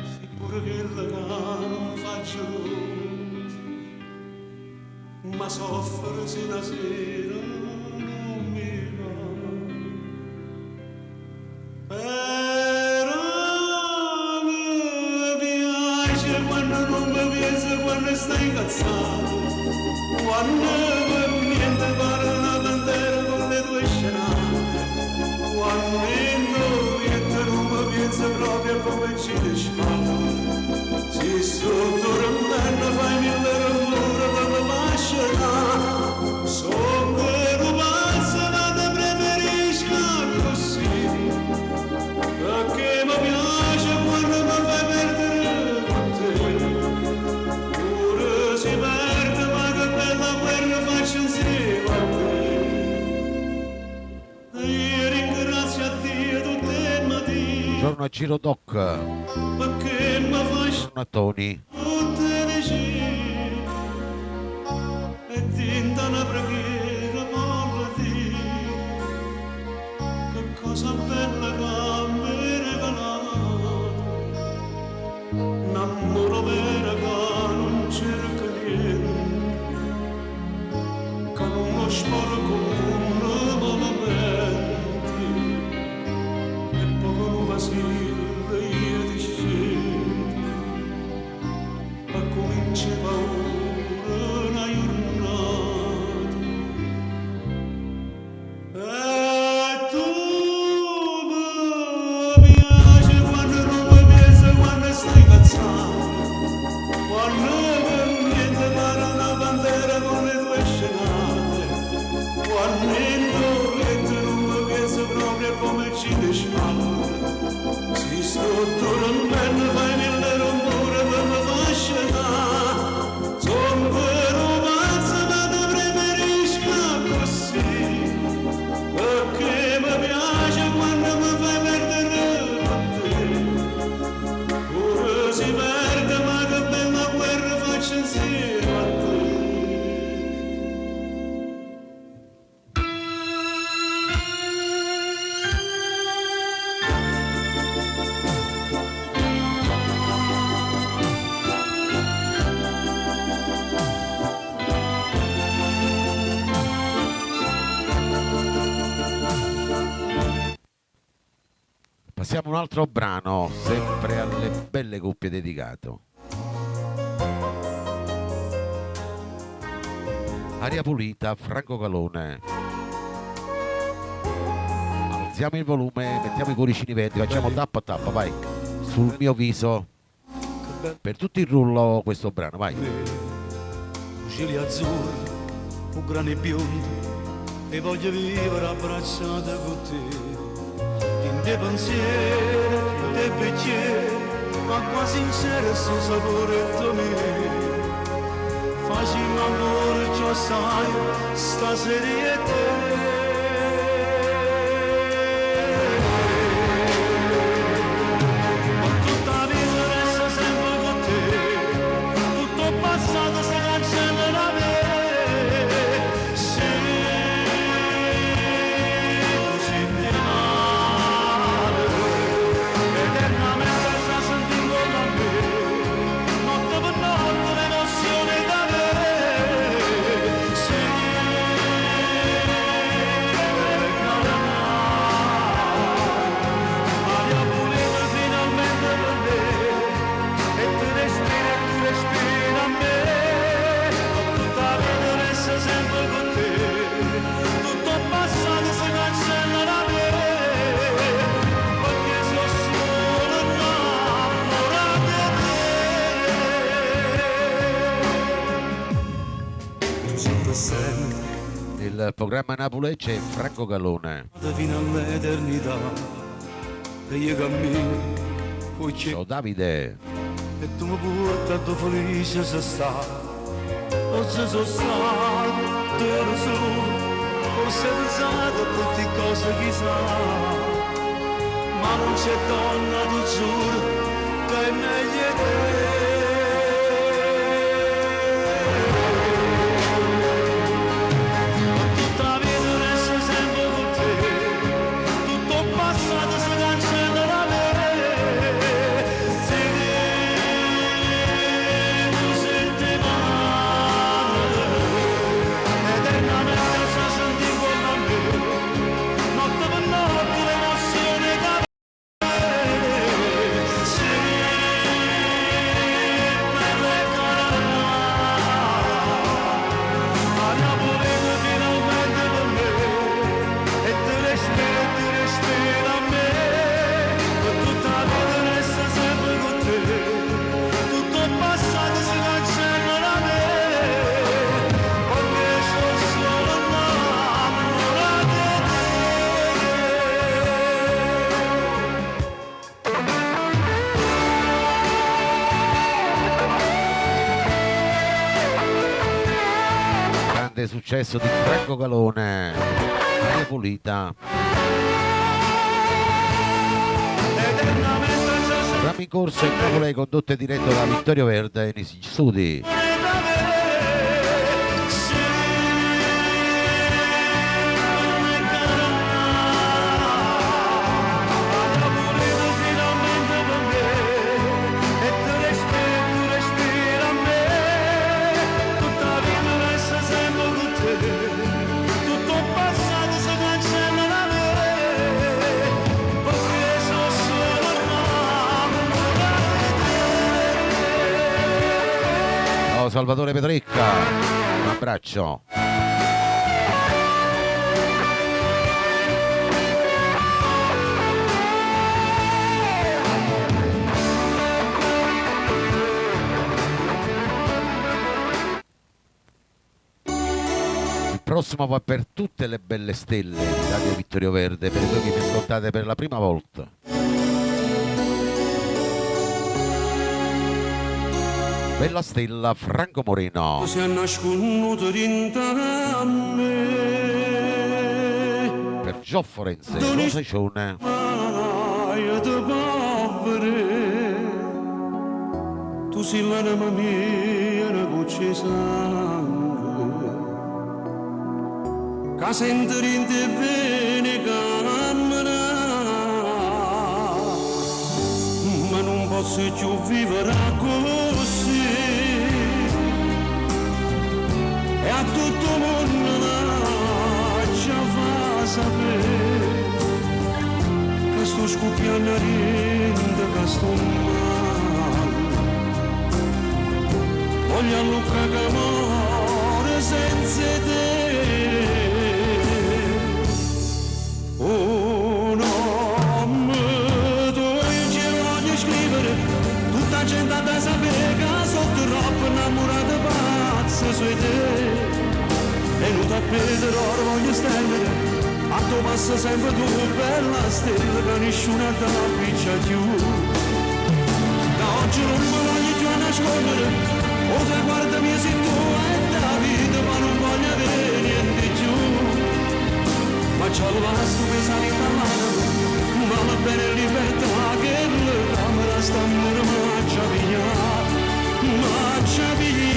Speaker 3: sì pure che la capa non faccia ma soffre se la sera non mi va. Però mi piace quando non mi piace, quando stai incazzato, quando per niente pare una bandiera con le tue scenate, quando niente non mi piace proprio come ci dispara, si sotto rammenna fai mille rumore dalla fascia, sono quello pazzo ma te preferisco così, perché mi piace quando mi fai perdere con te, pure si perde ma che bella guerra faccio insieme a te, e io ringrazio a Dio tutte le mattine,
Speaker 1: Buongiorno a Giro Doc.
Speaker 3: perché mi faccio
Speaker 1: Buongiorno a Tony.
Speaker 3: tutte vicine e tinta una preghiera voglio dire che cosa bella che mi regalate, un amore vero che non cerca niente, che non lo sporco malamente e poco non vacilla io ti scendo ma comincia ora una giornata e tu mi piaci quando non mi piace, quando stai incazzato, quando per niente pare una bandiera con le tue scenate, quando niente non mi piace proprio come ci dispara, si sto dormendo fai mille rumore per la fascia, sono quello pazzo ma te preferisco così, perché mi piace quando mi fai perdere con te, pure si perde ma che bella guerra faccio insieme a te.
Speaker 1: Passiamo a un altro brano, sempre alle belle coppie dedicato. Aria pulita, Franco Calone. Alziamo il volume, mettiamo i cuoricini verdi, facciamo tappa tappa, vai. Sul mio viso. Per tutto il rullo questo brano, vai.
Speaker 3: Cieli azzurri, un grane biondo e voglio vivere abbracciata con te. In dei pensieri, in dei pensieri, acqua sincera sul sapore di me. Facciamo amore, già sai, stasera e te.
Speaker 1: il programma Napoli c'è Franco Calone.
Speaker 3: fino all'eternità e io cammino poi c'è
Speaker 1: Ciao Davide.
Speaker 3: e tu mi porti a tua felice se sta o se sono stato te lo so forse hai pensato a tutte cose chissà ma non c'è donna ti giuro che è meglio te.
Speaker 1: Successo di Franco Calone, Aria Pulita. Programma in corso in Napoli condotto e diretto da Vittorio Verde nei studi. Salvatore Pedrecca, un abbraccio. Il prossimo va per tutte le belle stelle di Radio Vittorio Verde, per voi che mi ascoltate per la prima volta. Bella stella Franco Moreno.
Speaker 3: Si è nasconuto dentro me.
Speaker 1: Per Gio Forense, Rosecione.
Speaker 3: Tu sei l'anima mia, una goccia sangue. Che sento in te bene cammina. Ma non posso più vivere così. E a tutto il mondo ci fa sapere che sto scoppiando rinde, che sto male. Voglio a Luca che muore senza te. Oh no, me tu ci voglio scrivere, tutta la gente da sapere che sono troppo innamorata pazza su te. E non ti perderò, voglio stendere, a tuo passo sempre tu, bella stella, che nessuno ti appiccia più. Da oggi non mi voglio più nascondere, o te guardami se tu hai da vita, ma non voglio avere niente più. Ma c'ho il vasto che sali parlando, ma va bene libertà, che la camera sta mura, ma c'ha via, ma c'ha via.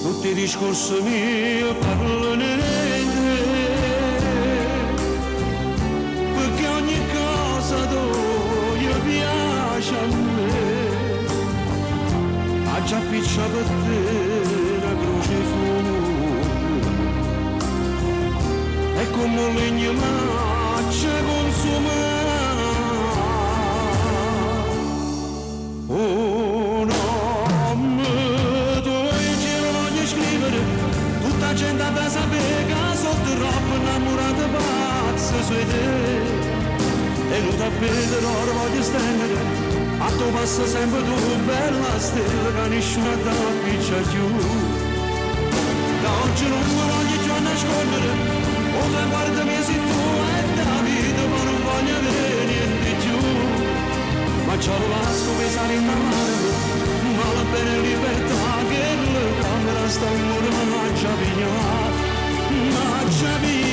Speaker 3: Tutti i discorsi miei parlano di te, perché ogni cosa tu piace a me. Ha già picciato per te la croce fuori, e come un legno maccia consuma. Oh no, me tu voglio scrivere, tutta la gente da sapere che sono troppo innamorata pazza su te. e non t'appete l'oro voglio stendere, a tu passa sempre tu bella stella che nessuno ti appiccia più. Da oggi non mi voglio più nascondere, o se guardami se tu è da vita ma non voglio avere niente più. Ma c'ho lo vasco che sale in mano, ma la bene libertà che la camera sta in muro ma c'ha via, ma c'ha via.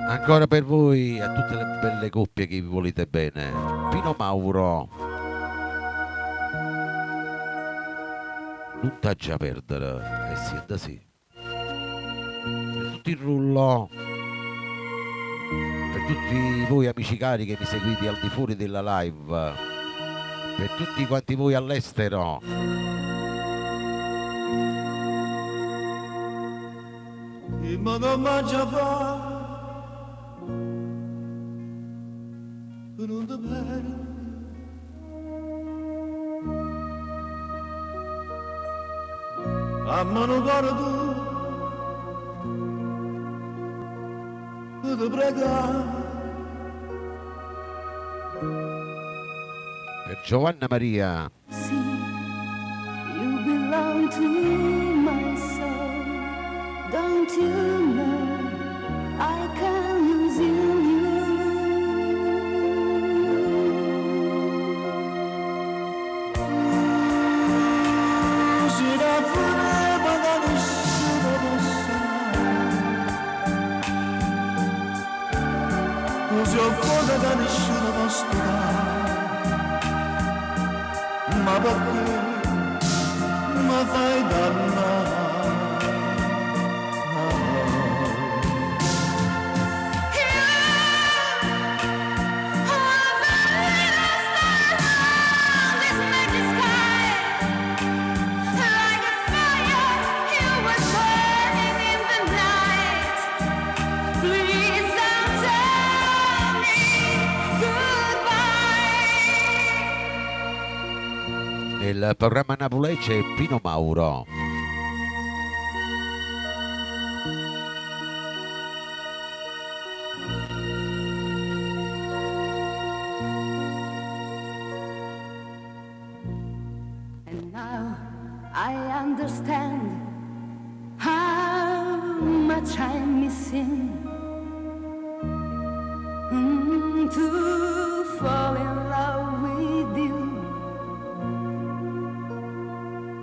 Speaker 1: Ancora per voi, a tutte le belle coppie che vi volete bene. Pino Mauro. Non t'aggia perdere. Eh sì, da sì. Per tutti il rullo. Per tutti voi amici cari che mi seguite al di fuori della live. Per tutti quanti voi all'estero.
Speaker 3: Ma non mangia fa, non ti perdi. A mano cara tu, ti prego.
Speaker 1: Per Giovanna Maria.
Speaker 7: See, you belong to my soul. Don't you know I can lose you?
Speaker 3: Così ho fuoco da nessuno posso dare, ma perché mi fai dannare?
Speaker 1: Il programma Napolece Pino Mauro.
Speaker 7: And now I understand how much I'm missing to fall in love with you.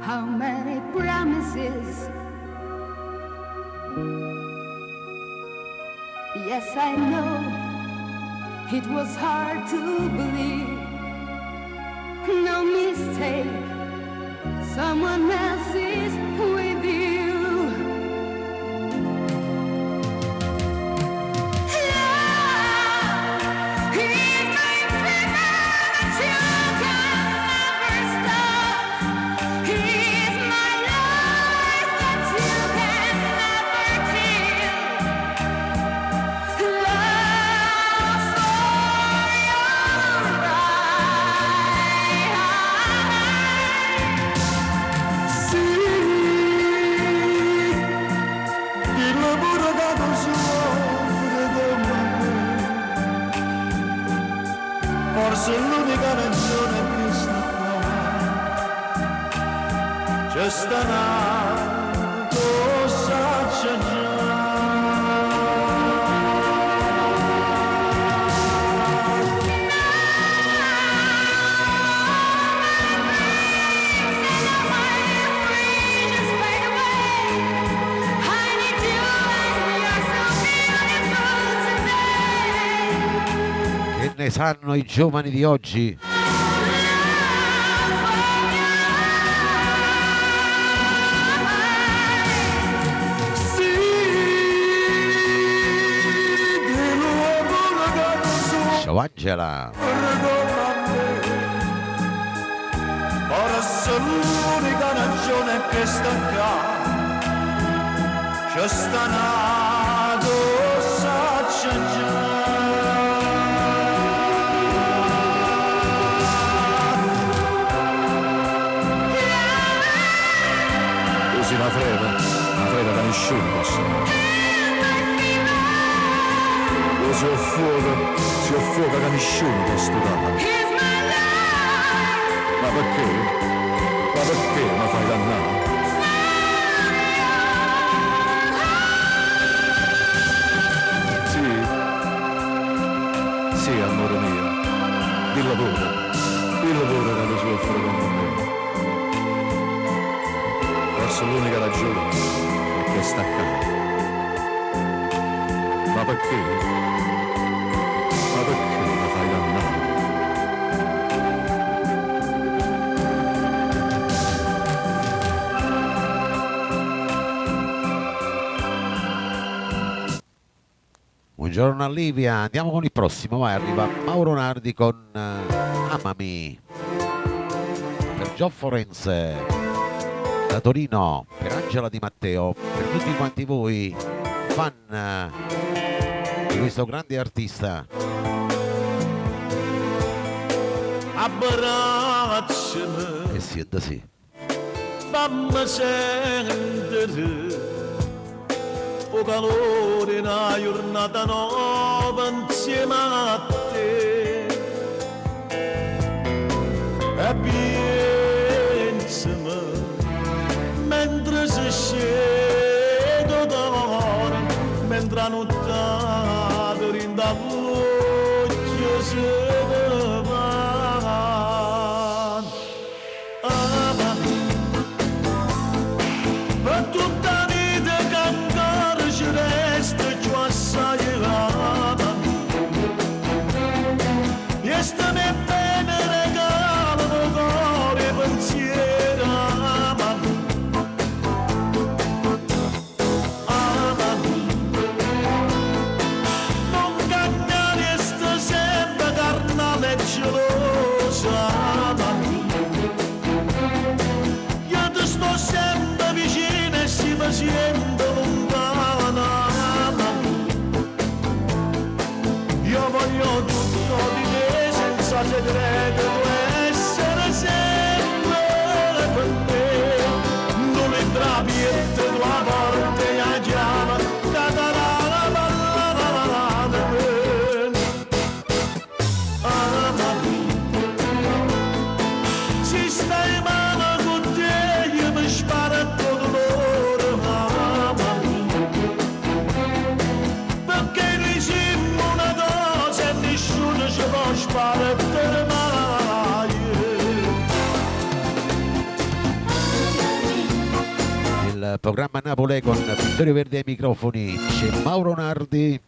Speaker 7: How many promises? Yes, I know it was hard to believe. No mistake, someone else is with you. Love is my friend that you can never stop. He's my life that you can never kill. Love for your right.
Speaker 3: Sì, dillo pure che tu soffri come me. Forse è l'unica ragione che sta qua. C'è stanato, saccia già.
Speaker 7: Just fade away.
Speaker 1: Che ne sanno i giovani di oggi? Ciao Angela.
Speaker 3: Ora sono l'unica ragione che sta qua. C'è sta nato, saccia già. Usi la freda da nessuno posso. Usi il fuoco, si affuoca da nessuno può studare. Ma perché? Ma perché mi fai dannare? Sì, amore mio, dillo pure che lo soffro con me. Forse l'unica ragione è che sta accanto. Ma perché? Ma perché mi fai dannare?
Speaker 1: Buongiorno a Livia, andiamo con il prossimo, vai, arriva Mauro Nardi con Amami. Per Gio Forense, da Torino, per Angela Di Matteo, per tutti quanti voi, fan di questo grande artista.
Speaker 3: Abbracciami,
Speaker 1: E siete sì.
Speaker 3: fammi sentire o calore una giornata nuova insieme a te. E pensami mentre si scende d'amore, mentre la notte rinda voce si va. Per tutta la vita che ancora ci resta più assai e stammi bene regalano cuore e pensiero. Non cagnare sta sempre carnale e gelosa. Io ti sto sempre vicino e si mi sento lontana. Io voglio tutto di te senza segreto, essere sempre con te. Non è trapiette tua porta e la chiama, catarana ballata si stai male con te, io mi sparo tutto l'oro. Perché noi siamo una cosa e nessuno ci può sparare mai.
Speaker 1: Il programma Napoli con Vittorio Verdi ai microfoni, c'è Mauro Nardi.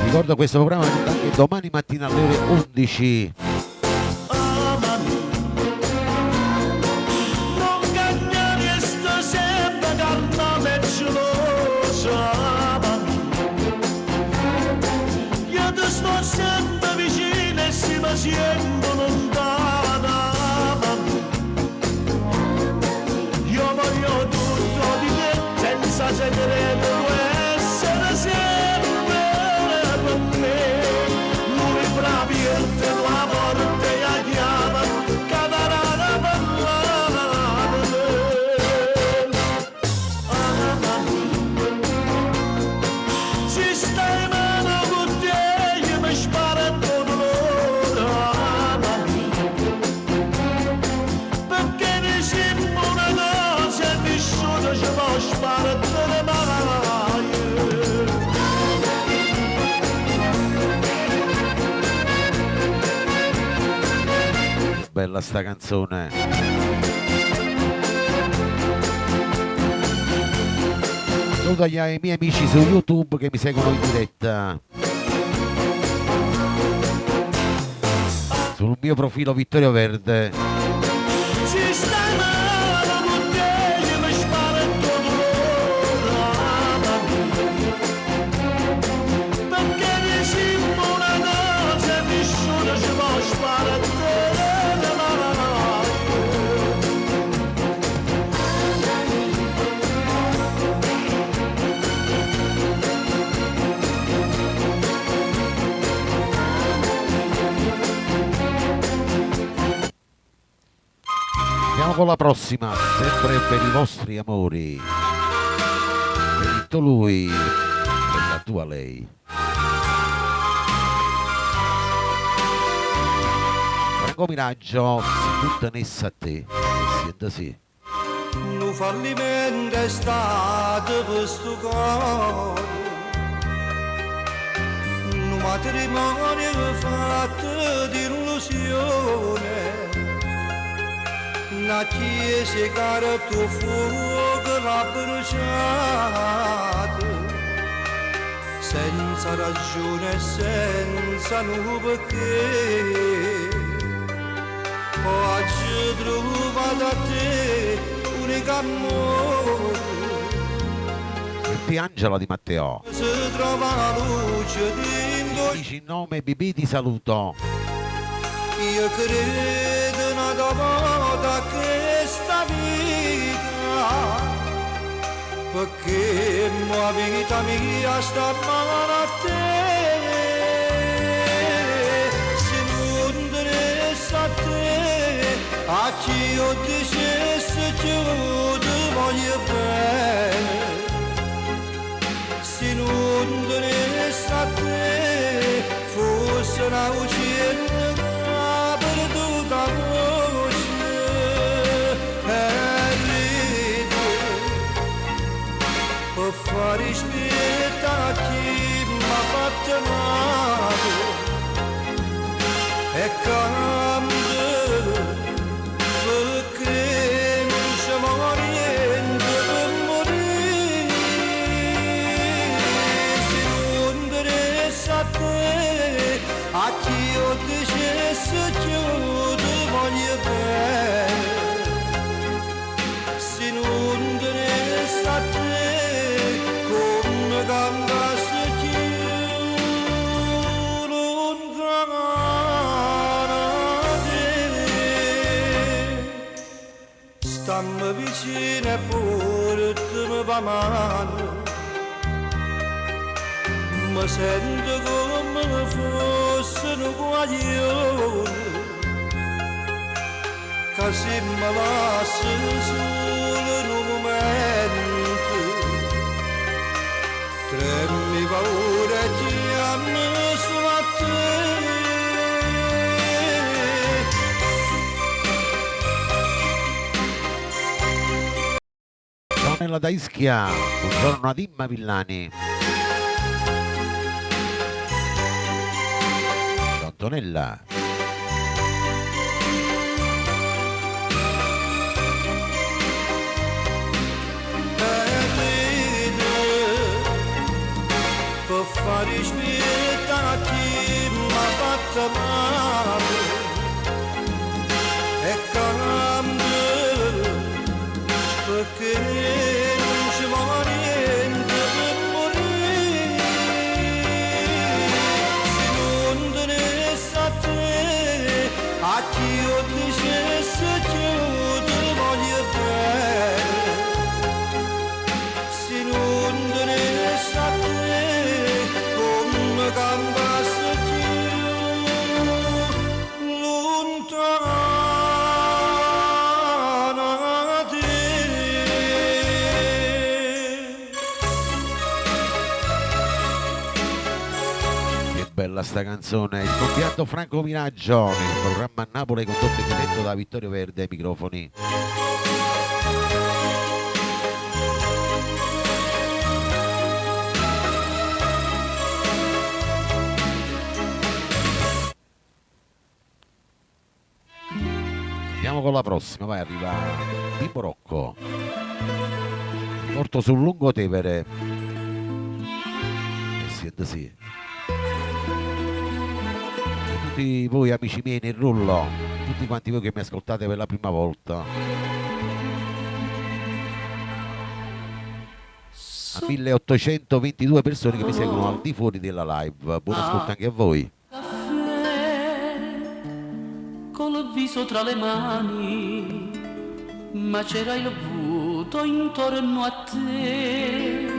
Speaker 1: Ricordo questo programma anche domani mattina alle ore 11.
Speaker 3: Non cagnare sta sempre carnale e gelosa. Io ti sto sempre vicino e si mi sento lontana. Io voglio tutto di te senza segreto, essere sempre con me. Non è trapiette la porta e la chiama, catarana ballata. Si stai male con te, io mi sparo tutto l'oro. Perché ne siamo una cosa e nessuno ci può sparare mai.
Speaker 1: Bella sta canzone. Saluto agli miei amici su YouTube che mi seguono in diretta. Sul mio profilo Vittorio Verde.
Speaker 3: Sistema la bottiglia mi spara tutto perché mi sembra una cosa nessuno ci può sparare
Speaker 1: Andiamo con la prossima, sempre per i vostri amori. Benito lui e la tua lei. Franco Miraggio, si butta nessa a te. E sienta sì.
Speaker 3: un fallimento è stato questo cuore, un matrimonio fatto di illusione, una chiesa che il tuo fuoco l'ha bruciato, senza ragione e senza nulla perché. Oggi trova da te unico amore,
Speaker 1: E Angela di Matteo.
Speaker 3: si trova la luce dentro.
Speaker 1: Dici il nome, Bibi ti saluto.
Speaker 3: Io credo una volta che sta vita, perché la vita mia sta male a te. Se non interessa a te, a chi io dicessi che io ti voglio bene. Se non interessa a te, forse una uccella perduta voce e ride per fare spietta a chi m'ha fatto male e cambia perché non c'è mai niente per morire. Se non interessa a te, a chi io dicessi che io ti voglio bene. Se non interessa a te, come cantassi che io lontana da te. Stammi vicino e portami per mano, mi sento come fosse un guaglione, che se mi lasci solo in un momento, tremmi paura e chiami solo a te.
Speaker 1: Donella da Ischia, buongiorno ad Imma Villani. Antonella.
Speaker 3: Per fare spietta a chi m'ha fatto male e cambia perché non ci vuole niente per morire. Se non interessa a te, a chi io dicessi che io ti voglio bene. Se non interessa a te, come cantassi che io lontana da te.
Speaker 1: Che bella sta canzone, il compianto Franco Miraggio nel programma a Napoli condotto e diretto da Vittorio Verde ai microfoni. Andiamo con la prossima, vai, arriva Pippo Rocco. morto sul Lungotevere. E siete sì. E tutti voi amici miei nel rullo, tutti quanti voi che mi ascoltate per la prima volta, a 1822 persone che mi seguono al di fuori della live, buon ascolto anche a voi.
Speaker 2: Col viso tra le mani, ma c'era il vuoto intorno a te.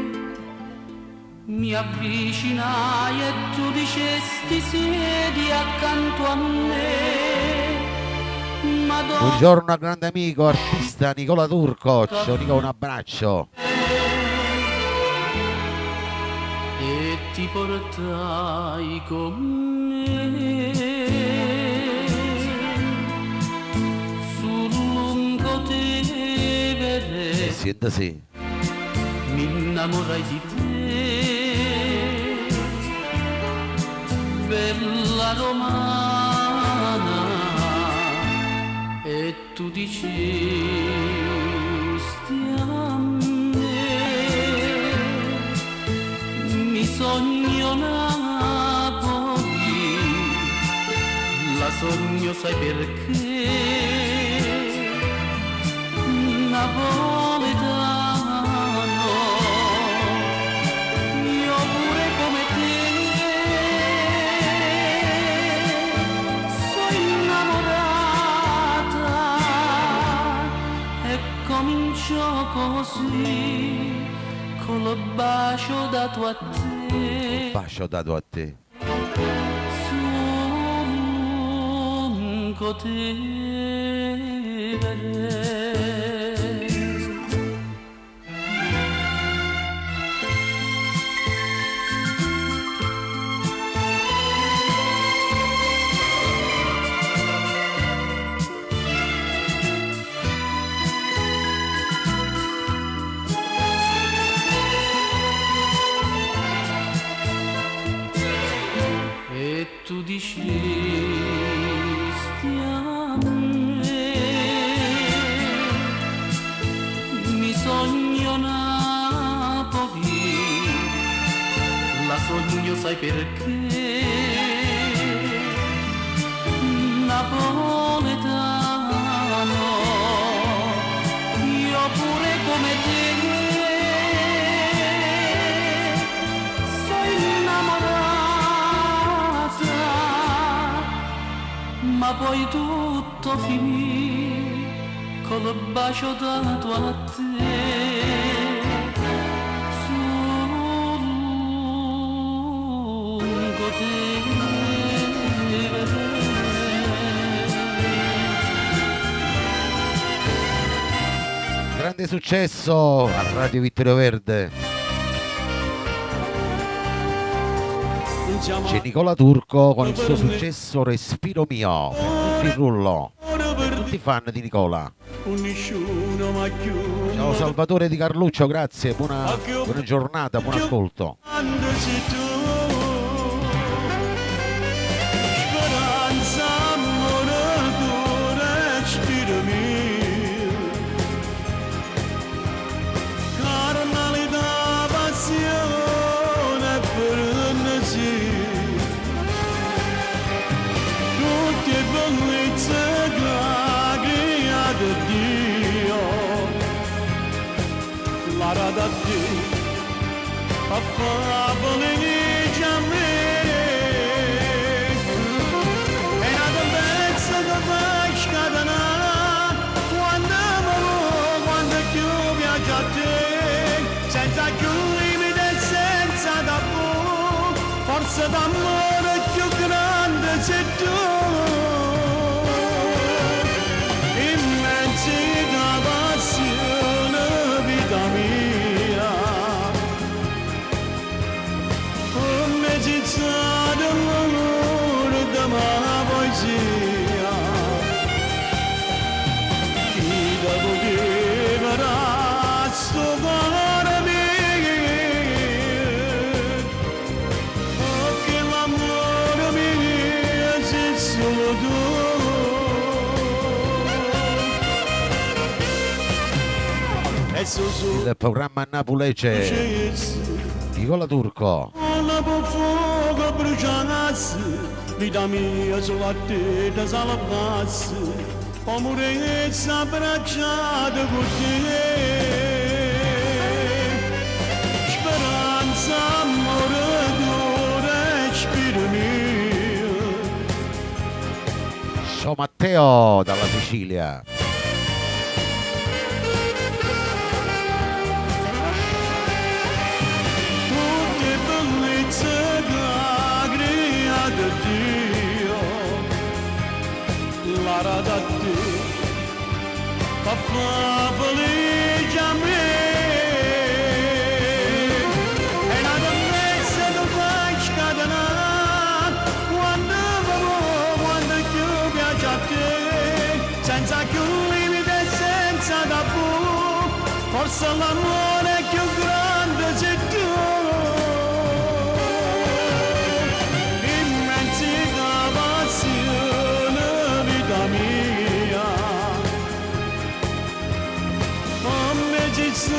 Speaker 2: Mi avvicinai e tu dicesti siedi accanto a me. Madonna,
Speaker 1: Buongiorno al grande amico artista Nicola Turco. Ciao Nicola, un abbraccio.
Speaker 2: e ti portai con me sul Lungotevere.
Speaker 1: Siete sì.
Speaker 2: Mi innamorai di te, bella romana, e tu dicesti a me, mi sogno Napoli, la sogno sai perché, napoletano, io pure come te, sono innamorata e comincio così, col bacio dato a te.
Speaker 1: Bacio dato a te.
Speaker 2: E tu dicesti a me, mi sogno Napoli, la sogno sai perché, napoletano, io pure come te, sono innamorata, ma poi tutto finì col bacio dato a te sul Lungotevere.
Speaker 1: Grande successo a Radio Vittorio Verde. C'è Nicola Turco con il suo successo Respiro mio. Per tutti il rullo. Per tutti i fan di Nicola. Ciao Salvatore Di Carluccio, grazie, buona giornata, buon ascolto.
Speaker 3: Forza d'amore più grande sei tu, immensità passione vita mia, immensità d'amore della poesia, chi da poteva sto cuore mio.
Speaker 1: Il programma Napulece, Nicola Turco.
Speaker 3: Ona po fuoco brucianassi, vita mia sulla testa salvassi, amorezza abbracciata con te. Speranza, amore, cuore, spirito mio.
Speaker 1: Ciao Matteo dalla Sicilia.
Speaker 3: Tutte bellezze che ha creato Dio, l'ara da te, fa felice a me. E la promessa che fai scatenare, quando più piace a te, senza più limiti e senza tabù, forse l'amore è più grande sei tu. Immensità, passione, vita mia, come ci sta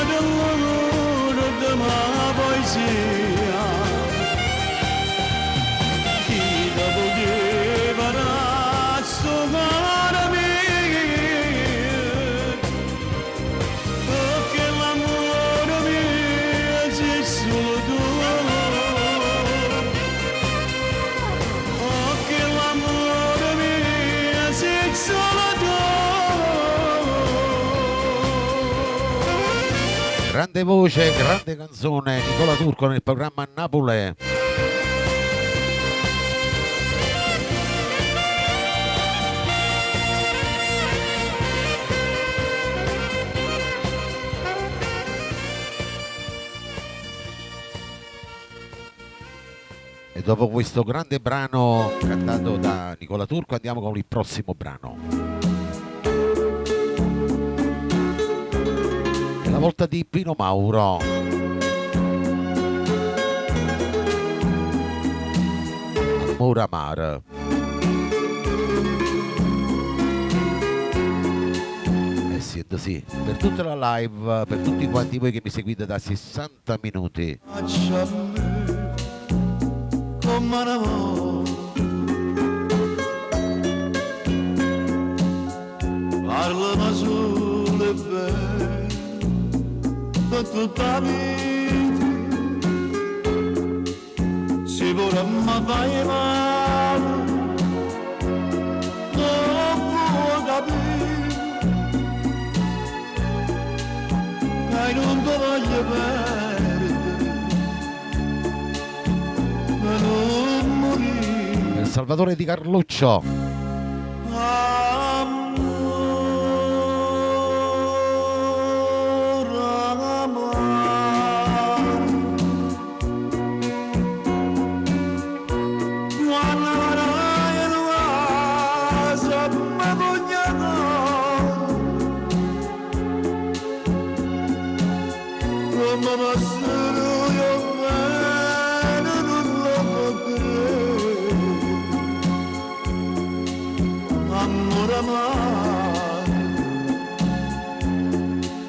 Speaker 3: l'amore della poesia. Chi da poteva rassomare perché l'amore mio sei solo tu, perché l'amore mio sei solo tu.
Speaker 1: Grande voce, grande canzone, Nicola Turco nel programma Napole. E dopo questo grande brano cantato da Nicola Turco andiamo con il prossimo brano. È la volta di Pino Mauro. Amore amare. Sì, per tutta la live, per tutti quanti voi che mi seguite da 60 minuti.
Speaker 3: Faccia a me come un amore, parlami solo e bene per tutta la vita, se vorremmo fare male non può capire che non ti voglio perdere per non morire.
Speaker 1: Il Salvatore di Carluccio.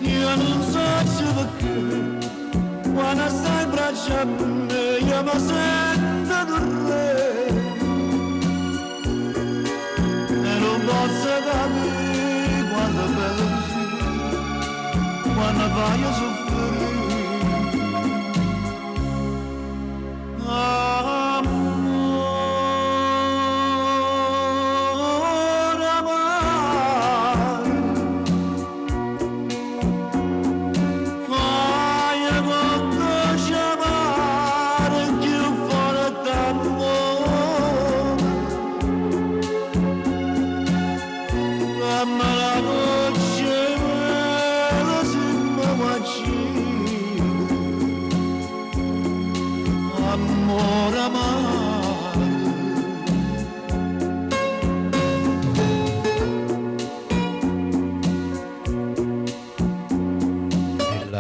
Speaker 3: Io non so se perché quando stai in braccio a me io mi sento correre e non posso capire quando è bello così, quando voglio soffrire. Amore amare,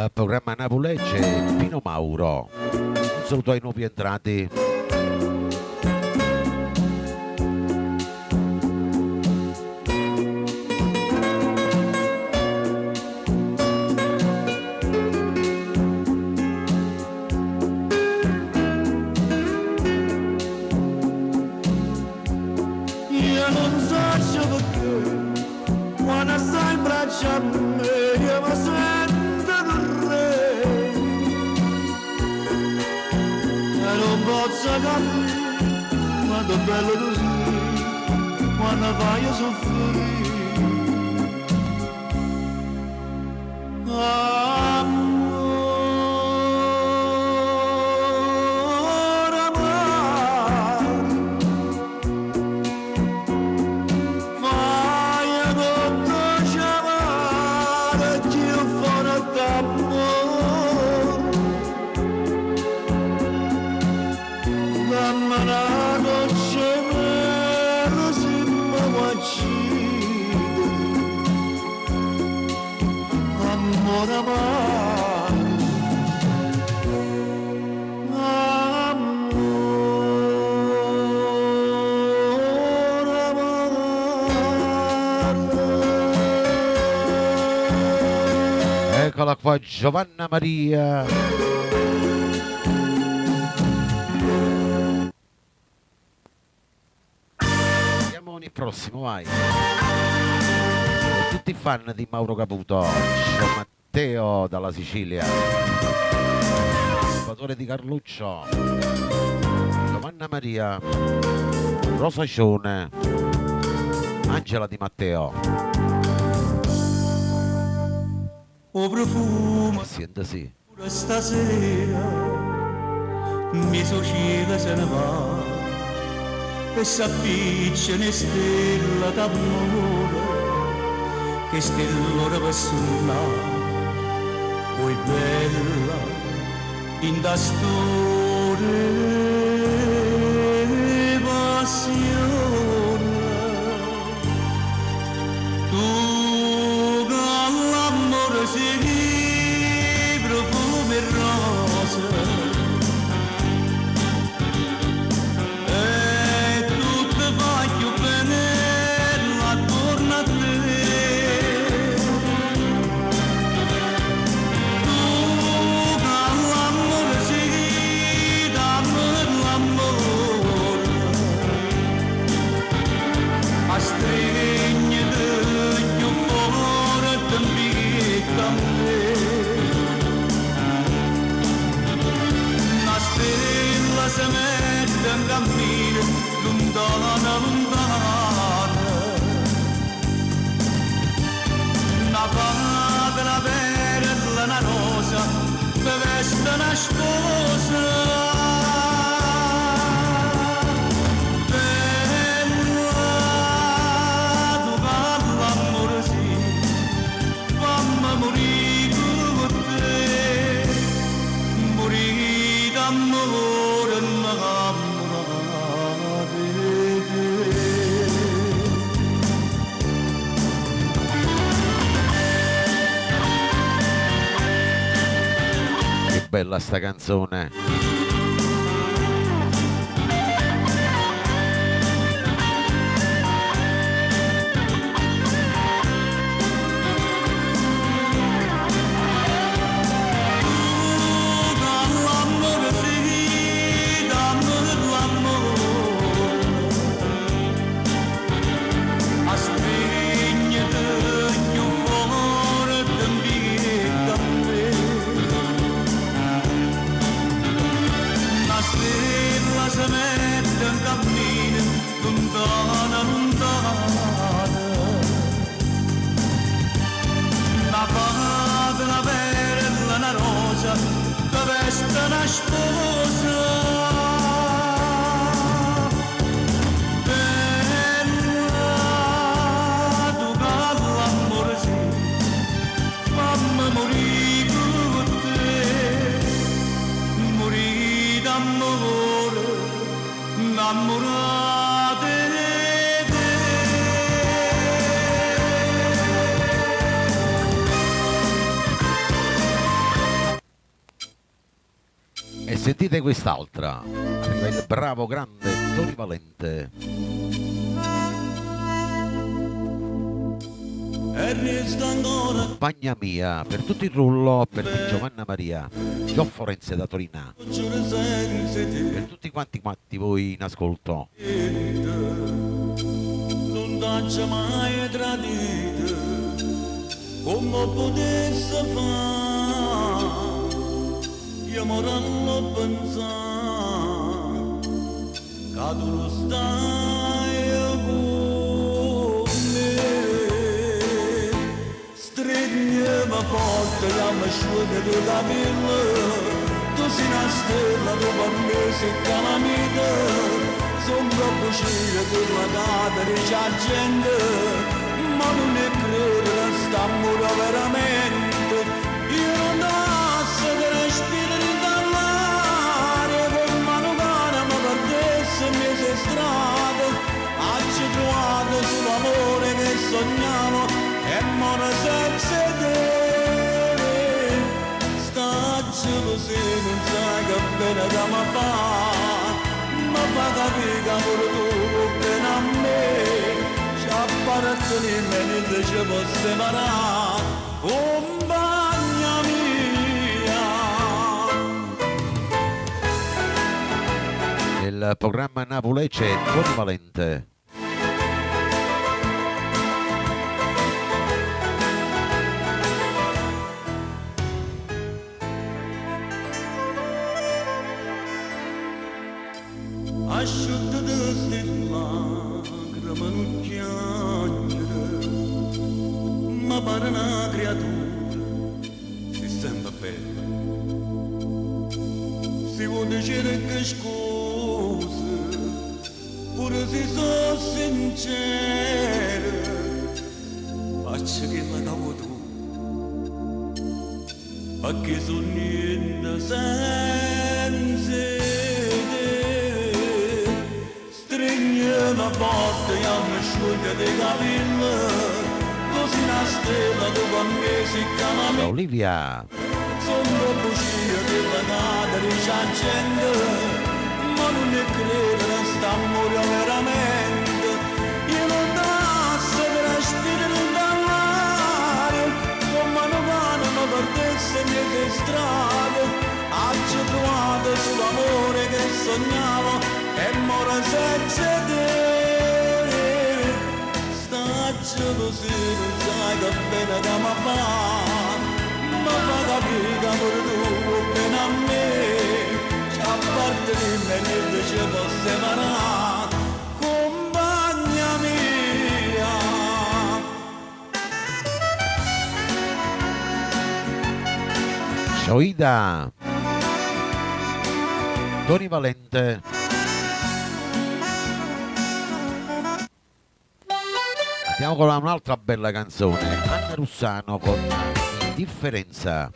Speaker 1: Il programma Napulece, Pino Mauro. Un saluto ai nuovi entrati.
Speaker 3: posso capire quanto è bello così, quando vai a soffrire. Amore, amore, fai tutto chiamare chi fuori d'amore, dammi una noce mera se mi uccide. Amore, amore,
Speaker 1: Eccola qua Giovanna Maria. Andiamo il prossimo, vai. Per tutti i fan di Mauro Caputo, c'è Matteo dalla Sicilia, salvatore di Carluccio, Giovanna Maria, Rosa Cione, Angela di Matteo.
Speaker 3: o profumo
Speaker 1: Sente sì.
Speaker 3: pure stasera mi succede se ne va e s'appiccia ne stella d'amore che stella per suonare poi bella in da storia passione tu sì, profumo e rose e tutto va più bene attorno a te. Tu con l'amore sì, dammi l'amore a stregnere più forte una stella si mette in cammino lontana, lontana, una fata, una perla, una rosa che veste una sposa bella, tu parla l'amore sì, fammi morire con te, morire d'amore innamorata di te.
Speaker 1: Che bella sta canzone.
Speaker 3: Una sposa bella, tu con l'amore sì, fammi morire con te, morire d'amore, innamorata di te.
Speaker 1: E sentite quest'altra, arriva il bravo grande Tony Valente.
Speaker 3: E resta ancora
Speaker 1: Compagna mia, per tutto il rullo, per di Giovanna Maria, Gio Forense da Torino,
Speaker 3: giuro senza te.
Speaker 1: per tutti quanti voi in ascolto.
Speaker 3: Non t'ha mai tradito come potesse fare io morallo pensare tu non stai con me. Stringiamo forte la masciuga di capello, tu sei una stella, tu per me sei calamita, sono troppo scire per la casa di gente, ma non ne credo, st'amore veramente, io non posso che respiri dall'aria, con mano cara ma perdesse le mie strade, oggi trovato sull'amore che sognavo, e mora senza te. Gelosia non sai che bene da mi fa, ma fa capire che amore tu bene a me, ci appartieni e niente ci può separare, compagna mia.
Speaker 1: Il programma Napoli c'è Tony Valente.
Speaker 3: Asciutta da stella, lacrime non piangere, ma pare una creatura, si sente bella. Si può dire che scusa, pure se sono sincera, faccio che la cavo tu, perché sono niente senza te. Stringiamo forte e mi asciuga dei capelli, così una stella tu con me si chiama.
Speaker 1: Olivia.
Speaker 3: Sono bugie della casa di gente, ma non ne credo, st'amore veramente, io non posso che respiri dall'aria, con mano mano mi perdesse le mie strade, oggi trovato sull'amore che sognavo, e mora senza te. Sta gelosia non sai che bene che mi fa, ma fa capire che amore tu bene a me, ci appartieni e niente ci può separare, compagna mia.
Speaker 1: Ciao Ida. Tony Valente. Andiamo con un'altra bella canzone, Anna Russano con Indifferenza.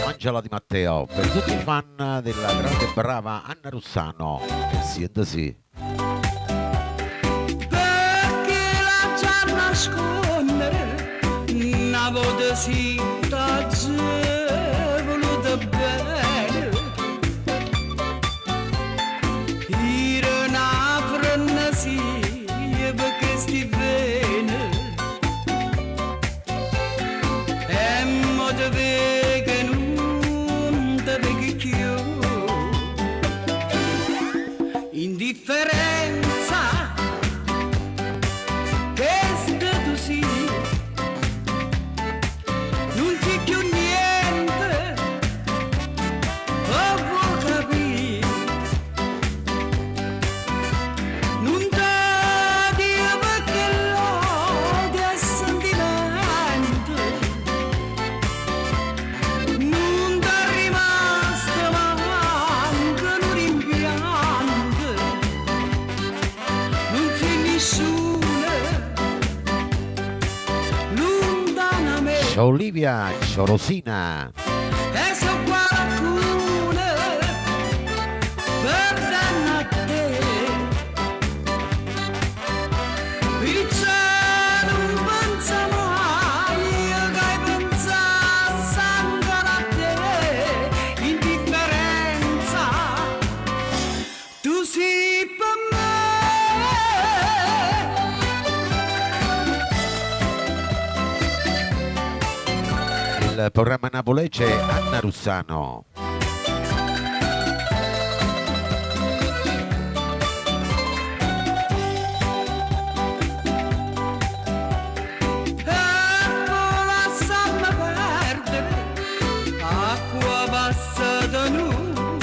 Speaker 1: Angela Di Matteo, per tutti i fan della grande e brava Anna Russano, che siente sì.
Speaker 4: Perché la già nascondere una volta si voluta bene, ira una frenesia perché sti bene, e mo te vega non te vega più, indifferenza che tu sia, non ti più niente, oh vuoi capire, non ti dico perché l'odio è sentimento, non ti è rimasto manco un rimpianto, non finisce lontanamente.
Speaker 1: Ciao Olivia, ciao Rosina.
Speaker 4: E so qualcuno per danno a te, perciò non pensa mai che hai pensato ancora a te, indifferenza, tu sei per me.
Speaker 1: Il programma Napoli c'è Anna Russano.
Speaker 4: Lasciami perdere, acqua bassa da noi,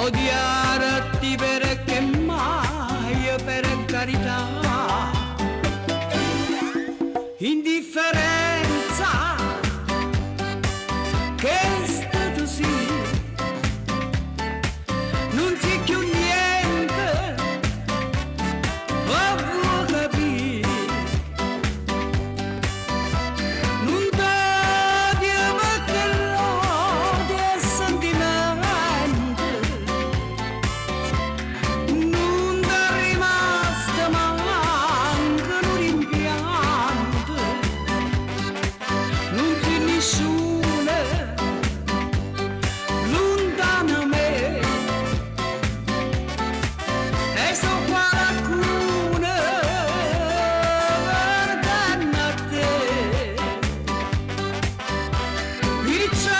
Speaker 4: odiarti perché mai per carità, indifferenza che è stato sì, non c'è più niente, vuoi capire, non t'odiamo che l'odio è sentimento, non t'è rimasto manco un rimpianto, non c'è nessuno lontano me, e so qualcuno per danno a te, perciò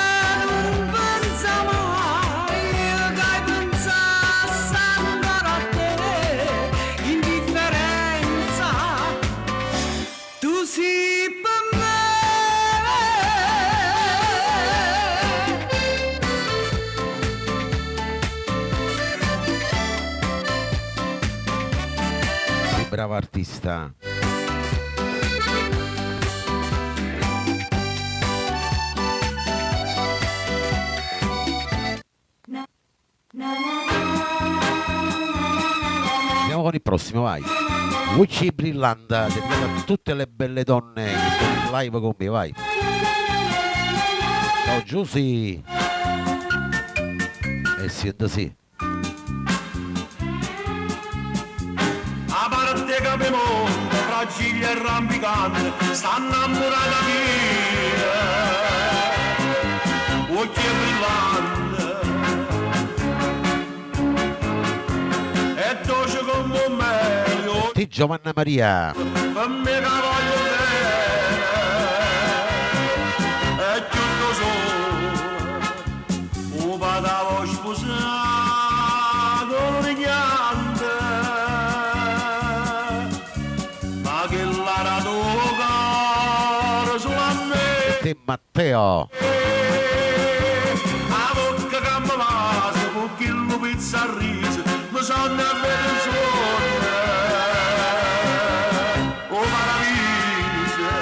Speaker 4: non pensa mai che hai pensato ancora a te, indifferenza, tu sei per me.
Speaker 1: Sei brava artista. Andiamo con il prossimo, vai. Luci Brillanda, dedicato a tutte le belle donne che sono in live con me, vai. Ciao Giusy. Sento sì.
Speaker 3: A parte che mi monta, fragile e rampicante, sta innamorata mia, occhi brillanti, e dolce come un meglio,
Speaker 1: Ti Giovanna Maria.
Speaker 3: per me che voglio bene, e tutto solo, un padavo sposato, niente, ma che l'ara toccare solo a me,
Speaker 1: Te Matteo.
Speaker 3: a bocca che mi passa, con chi lo pizza a riso, mi sono a vedere il sogno, oh maraviglia,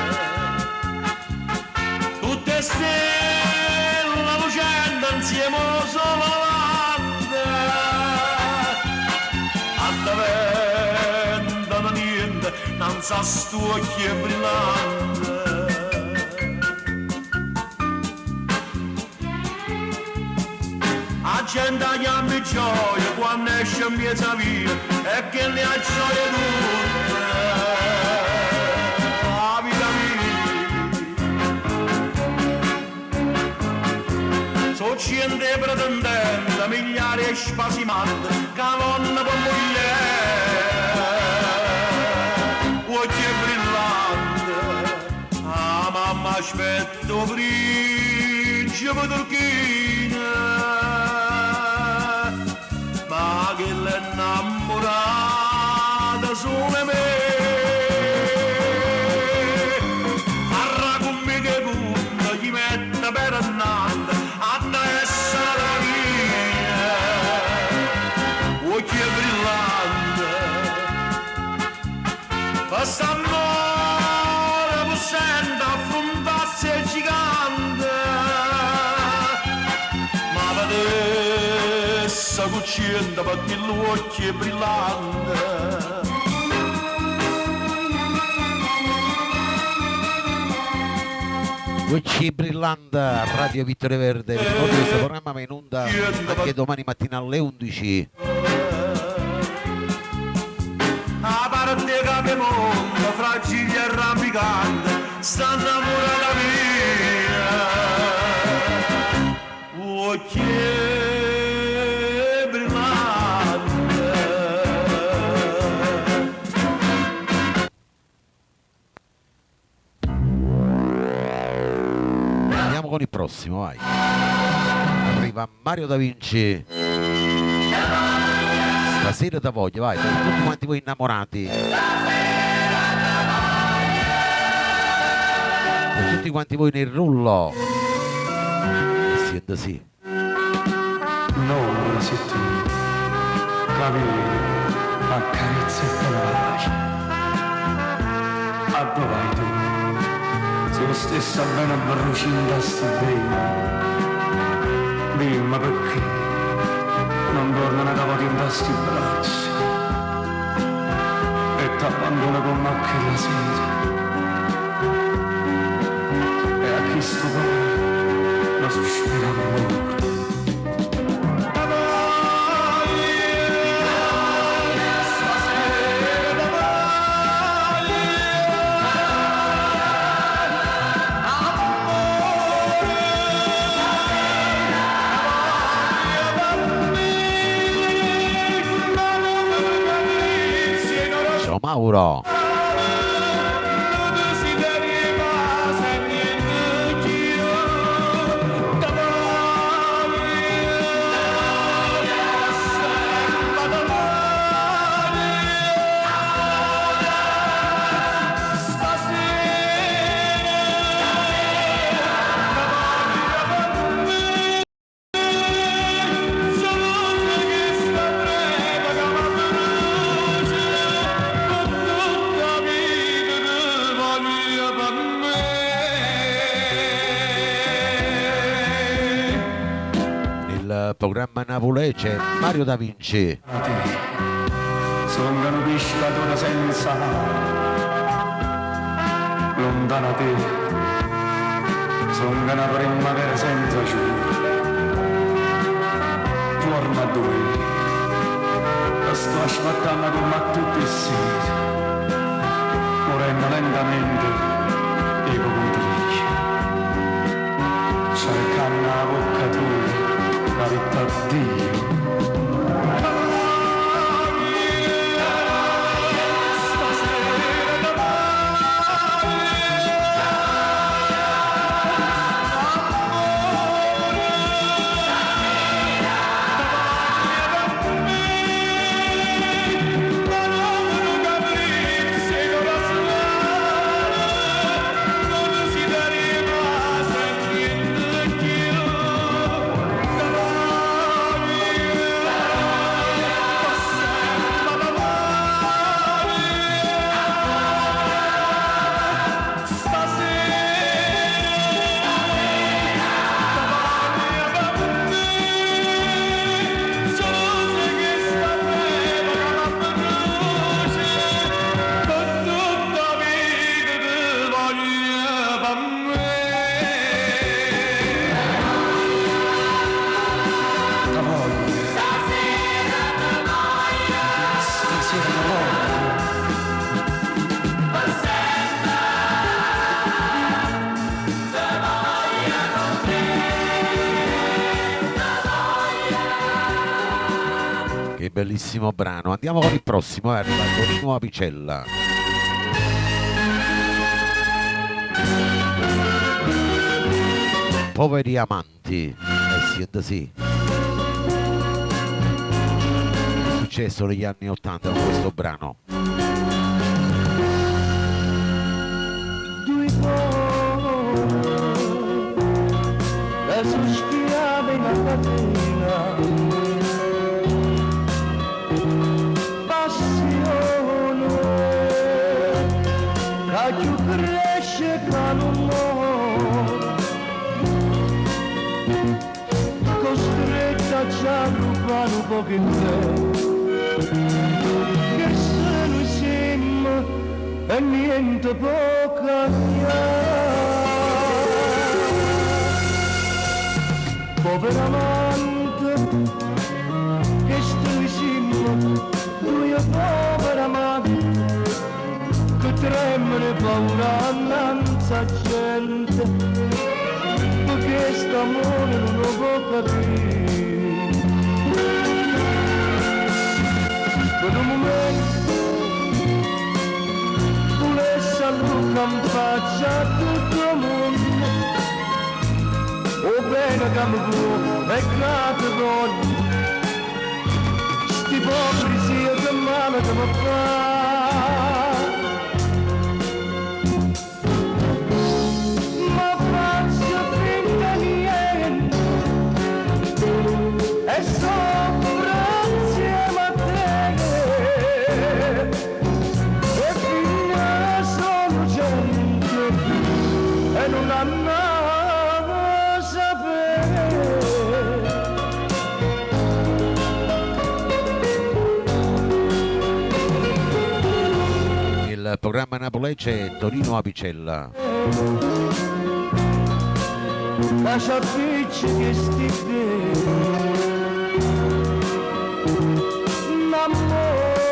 Speaker 3: tutte stelle lucendo insieme solo avanti, andavendo niente, non sa stu occhi brillanti. La gente chiama gioia quando esce in piazza via e che ne ha gioia tutte. La vita mia. So gente pretendente, migliaia e spasimante, che vanno per moglie. Occhi brillanti, la mamma aspetta principe turchina. Ma che l'è innamorata solo me, parla con me che punta, gli mette per annante, a essere la mia, occhi brillanti, questa amore possente affrontarsi è gigante, ma vedesse cucciendo perché l'occhio è brillante.
Speaker 1: Luci Brillanda, Radio Vittorio Verde. Vi ricordo che questo programma va in onda anche domani mattina alle 11.
Speaker 3: A parte che mi monta, fragile e rampicante, sta innamorata mia, occhi brillanti.
Speaker 1: Andiamo con il prossimo, vai. Arriva Mario Da Vinci. Stasera da voglia, vai, per tutti quanti voi innamorati. Per tutti quanti voi nel rullo. Siete sì.
Speaker 3: Non
Speaker 8: sei tu, capire, accarezza e te la pace. A dove vai tu? Sei lo stesso bene brucinda sti bene. Dimmi perché non tornano da poter in sti braccia e t'abbandona con macchia la sera. E a chi sto cuore lo sospira amore.
Speaker 1: Ciao Mauro. Programma Napoli c'è Mario Da Vinci.
Speaker 8: Sono un pescatore senza lontana te, sono una primavera senza giuro. Torna a dove sto aspettando come a tutti i seri, morendo lentamente e con triglia, cercando la bocca tua la vita a Dio.
Speaker 1: Bellissimo brano. Andiamo con il prossimo, arriva Tonino Apicella. Poveri amanti. Sì. È successo negli anni 80 con questo brano.
Speaker 3: Due la sospirava in mattina. Più cresce con un amore costretta già rubare un po' che te che se noi siamo e niente può cambiare. Povera amante che stai siamo due povera amante tremere paura annanza gente perché st'amore non lo può capire. Per un momento volesse all'ucca in faccia a tutto il mondo o bene che mi può e grazie voglio sti ipocrisia che male che mi fa. So
Speaker 1: programma Napolegge Torino Apicella.
Speaker 8: Lascia picci che sti l'amore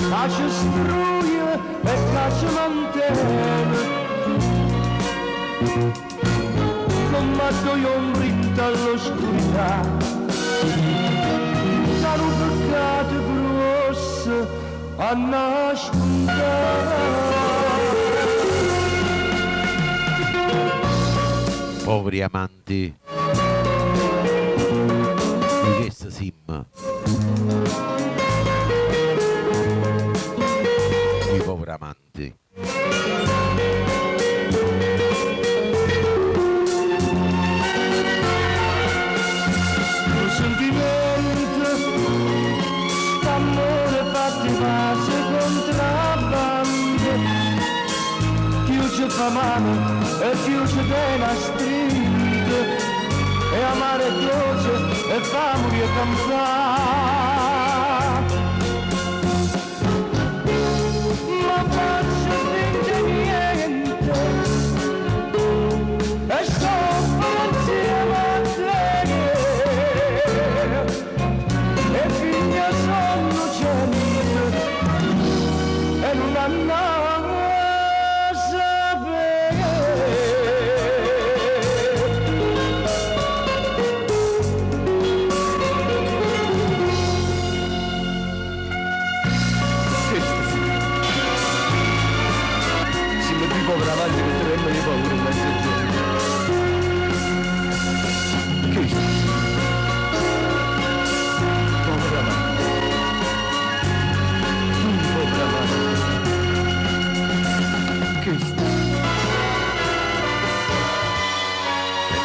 Speaker 8: lascia struie e lascia mantiene non matto io un brindisi all'oscurità sarò peccato grosso a nascondere.
Speaker 1: Poveri amanti di questo sim. I poveri amanti.
Speaker 8: Un sentimento, d'amore fatti pace contrabbando, chiuso fa mano e chiuso della stringe, e amare croce e famoli e campare. Ma faccio finta niente e soffro insieme a te e figlia sono gente e non hanno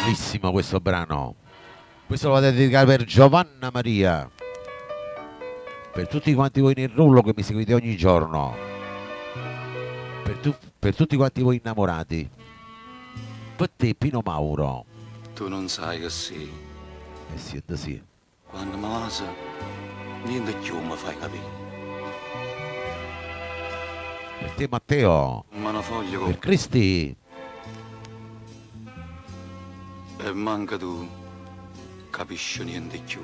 Speaker 1: Bellissimo questo brano. Questo lo potete dedicare per Giovanna Maria, per tutti quanti voi nel rullo che mi seguite ogni giorno, per tutti quanti voi innamorati, per te Pino Mauro.
Speaker 9: Tu non sai che sì,
Speaker 1: Eh sì, è sì.
Speaker 9: quando mi masa, niente più mi fai capire.
Speaker 1: Per te Matteo,
Speaker 9: Ma una foglia
Speaker 1: per
Speaker 9: con...
Speaker 1: Cristi,
Speaker 9: E manca tu, capisci niente più.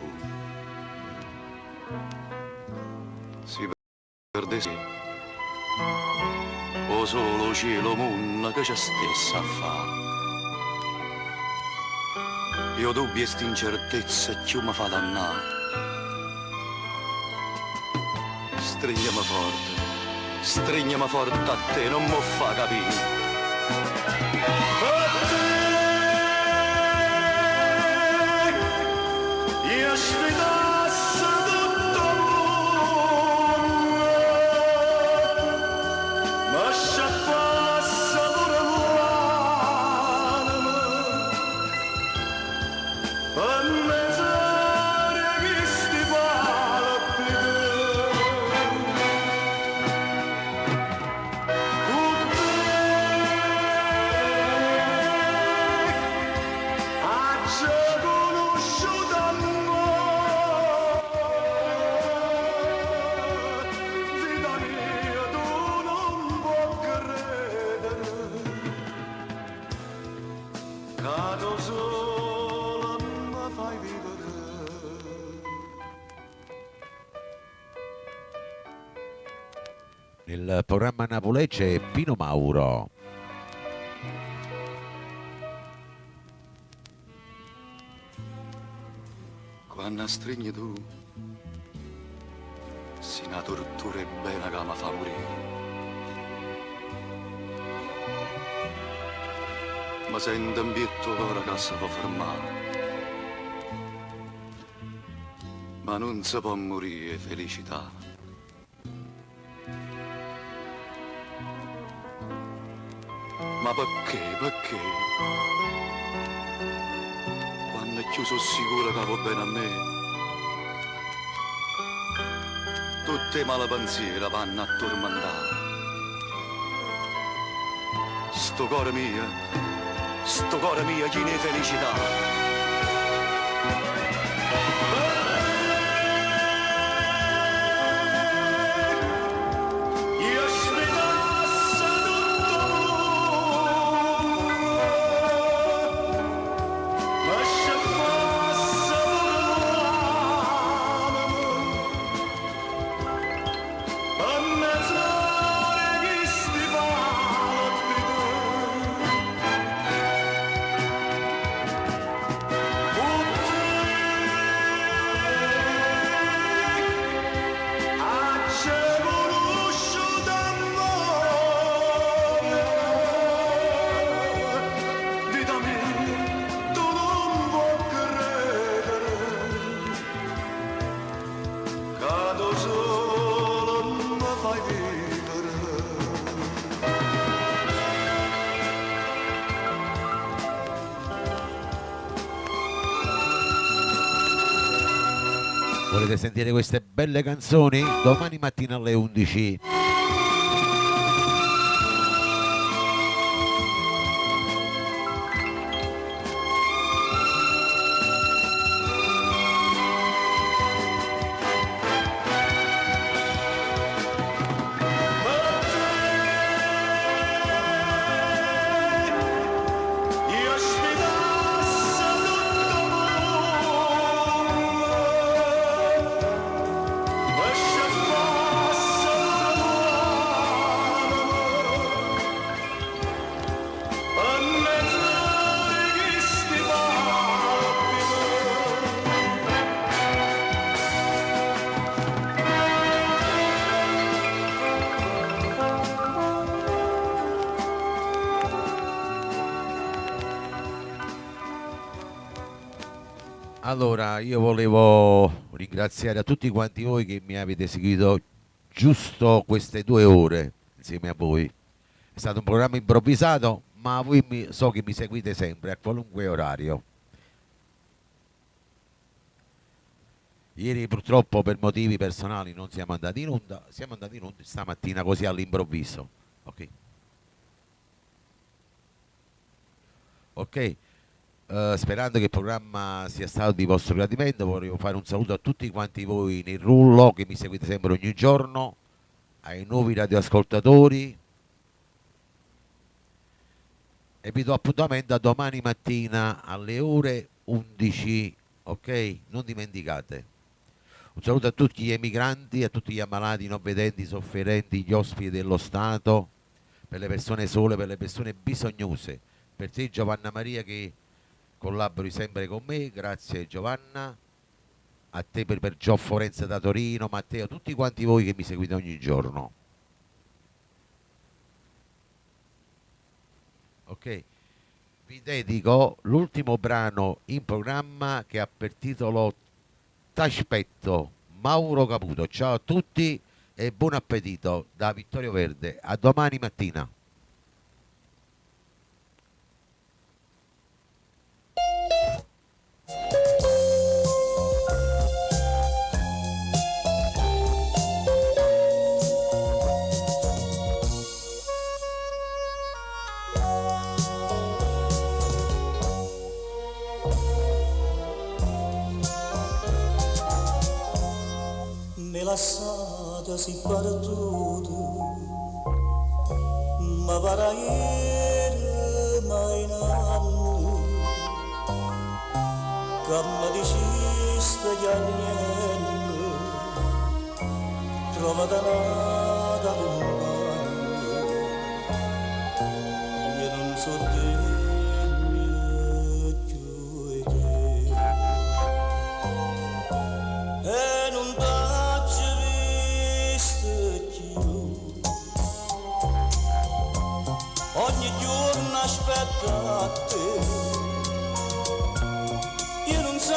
Speaker 9: Si perdessi, o solo cielo mondo che c'è stessa a fare. Io dubbi e sta incertezza più mi fa dannare. Stringiami forte a te, non mi fa capire. Io sfidasse tutto il mondo, ma sciacquasse pure l'anima, per mezz'aria che sti palpiti. Cado solo, ma fai vivere.
Speaker 1: nel programma Napolegge Pino Mauro.
Speaker 9: Quando stringi tu, si una tortura e bene che mi fa morire. Ma sento un pietto l'ora che si può fermare. Ma non si può morire felicità. Ma perché, perché? Quando è chiuso sicuro che va bene a me, tutte male pensieri vanno a tormentare. Sto cuore mio, chi ne è felicità?
Speaker 1: Volete sentire queste belle canzoni? Domani mattina alle 11.
Speaker 3: Io sfidasse tutto mondo, lascia fosse l'uomo, a mezzo di sti palpi.
Speaker 1: Allora, io volevo ringraziare a tutti quanti voi che mi avete seguito giusto queste 2 ore insieme a voi. È stato un programma improvvisato, ma voi so che mi seguite sempre a qualunque orario. Ieri purtroppo per motivi personali non siamo andati in onda, siamo andati in onda stamattina così all'improvviso. Ok. Ok. Sperando che il programma sia stato di vostro gradimento, vorrei fare un saluto a tutti quanti voi nel rullo che mi seguite sempre ogni giorno, ai nuovi radioascoltatori e vi do appuntamento a domani mattina alle ore 11, ok? Non dimenticate. Un saluto a tutti gli emigranti, a tutti gli ammalati, non vedenti, sofferenti, gli ospiti dello Stato, per le persone sole, per le persone bisognose, per te Giovanna Maria che collabori sempre con me, grazie Giovanna, a te per Gio Forense da Torino, Matteo, tutti quanti voi che mi seguite ogni giorno. Ok, vi dedico l'ultimo brano in programma che ha per titolo T'aspetto, Mauro Caputo. Ciao a tutti e buon appetito da Vittorio Verde, a domani mattina.
Speaker 3: Me lasciata si perduto, ma paraiere mai in anno, che mi diciste che niente, trova da nada lontano, io non so dirmi più e te, e non t'ho visto più. Ogni giorno aspetto a te, io non so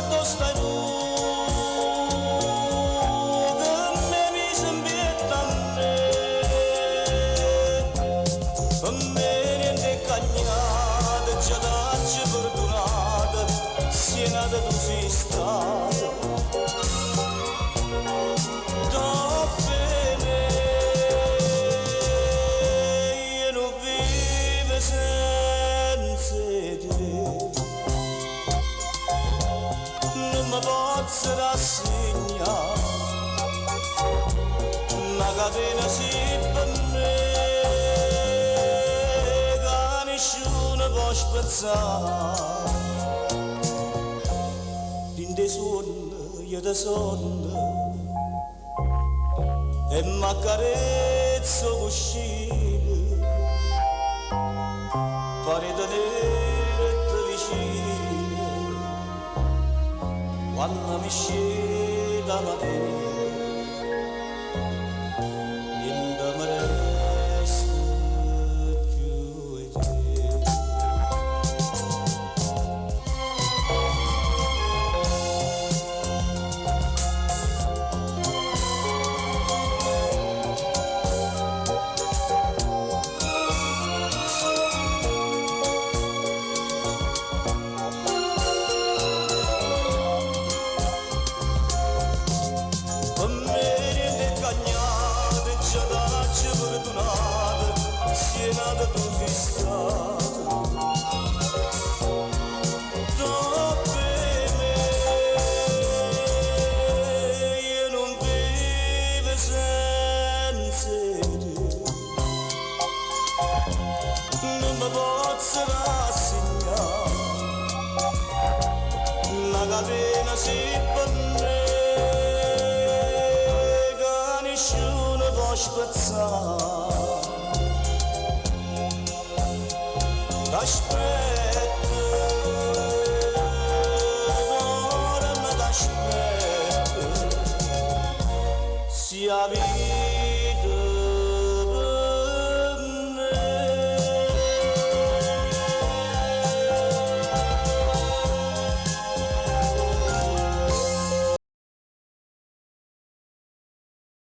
Speaker 3: dove stai tu, che mi sembri tanto, per me niente cagnata, già dacci perdonata, sia nata tu sei stata. Posso rassegnare una catena si per me che nessuno può spezzare in dei sogni io ti sonno e m'accarezzo cuscino pare tenerti vicino quando mi scende la mattina niente mi resta più e te. lo posso rassegnare, la catena si prega, nessuno può spezzare.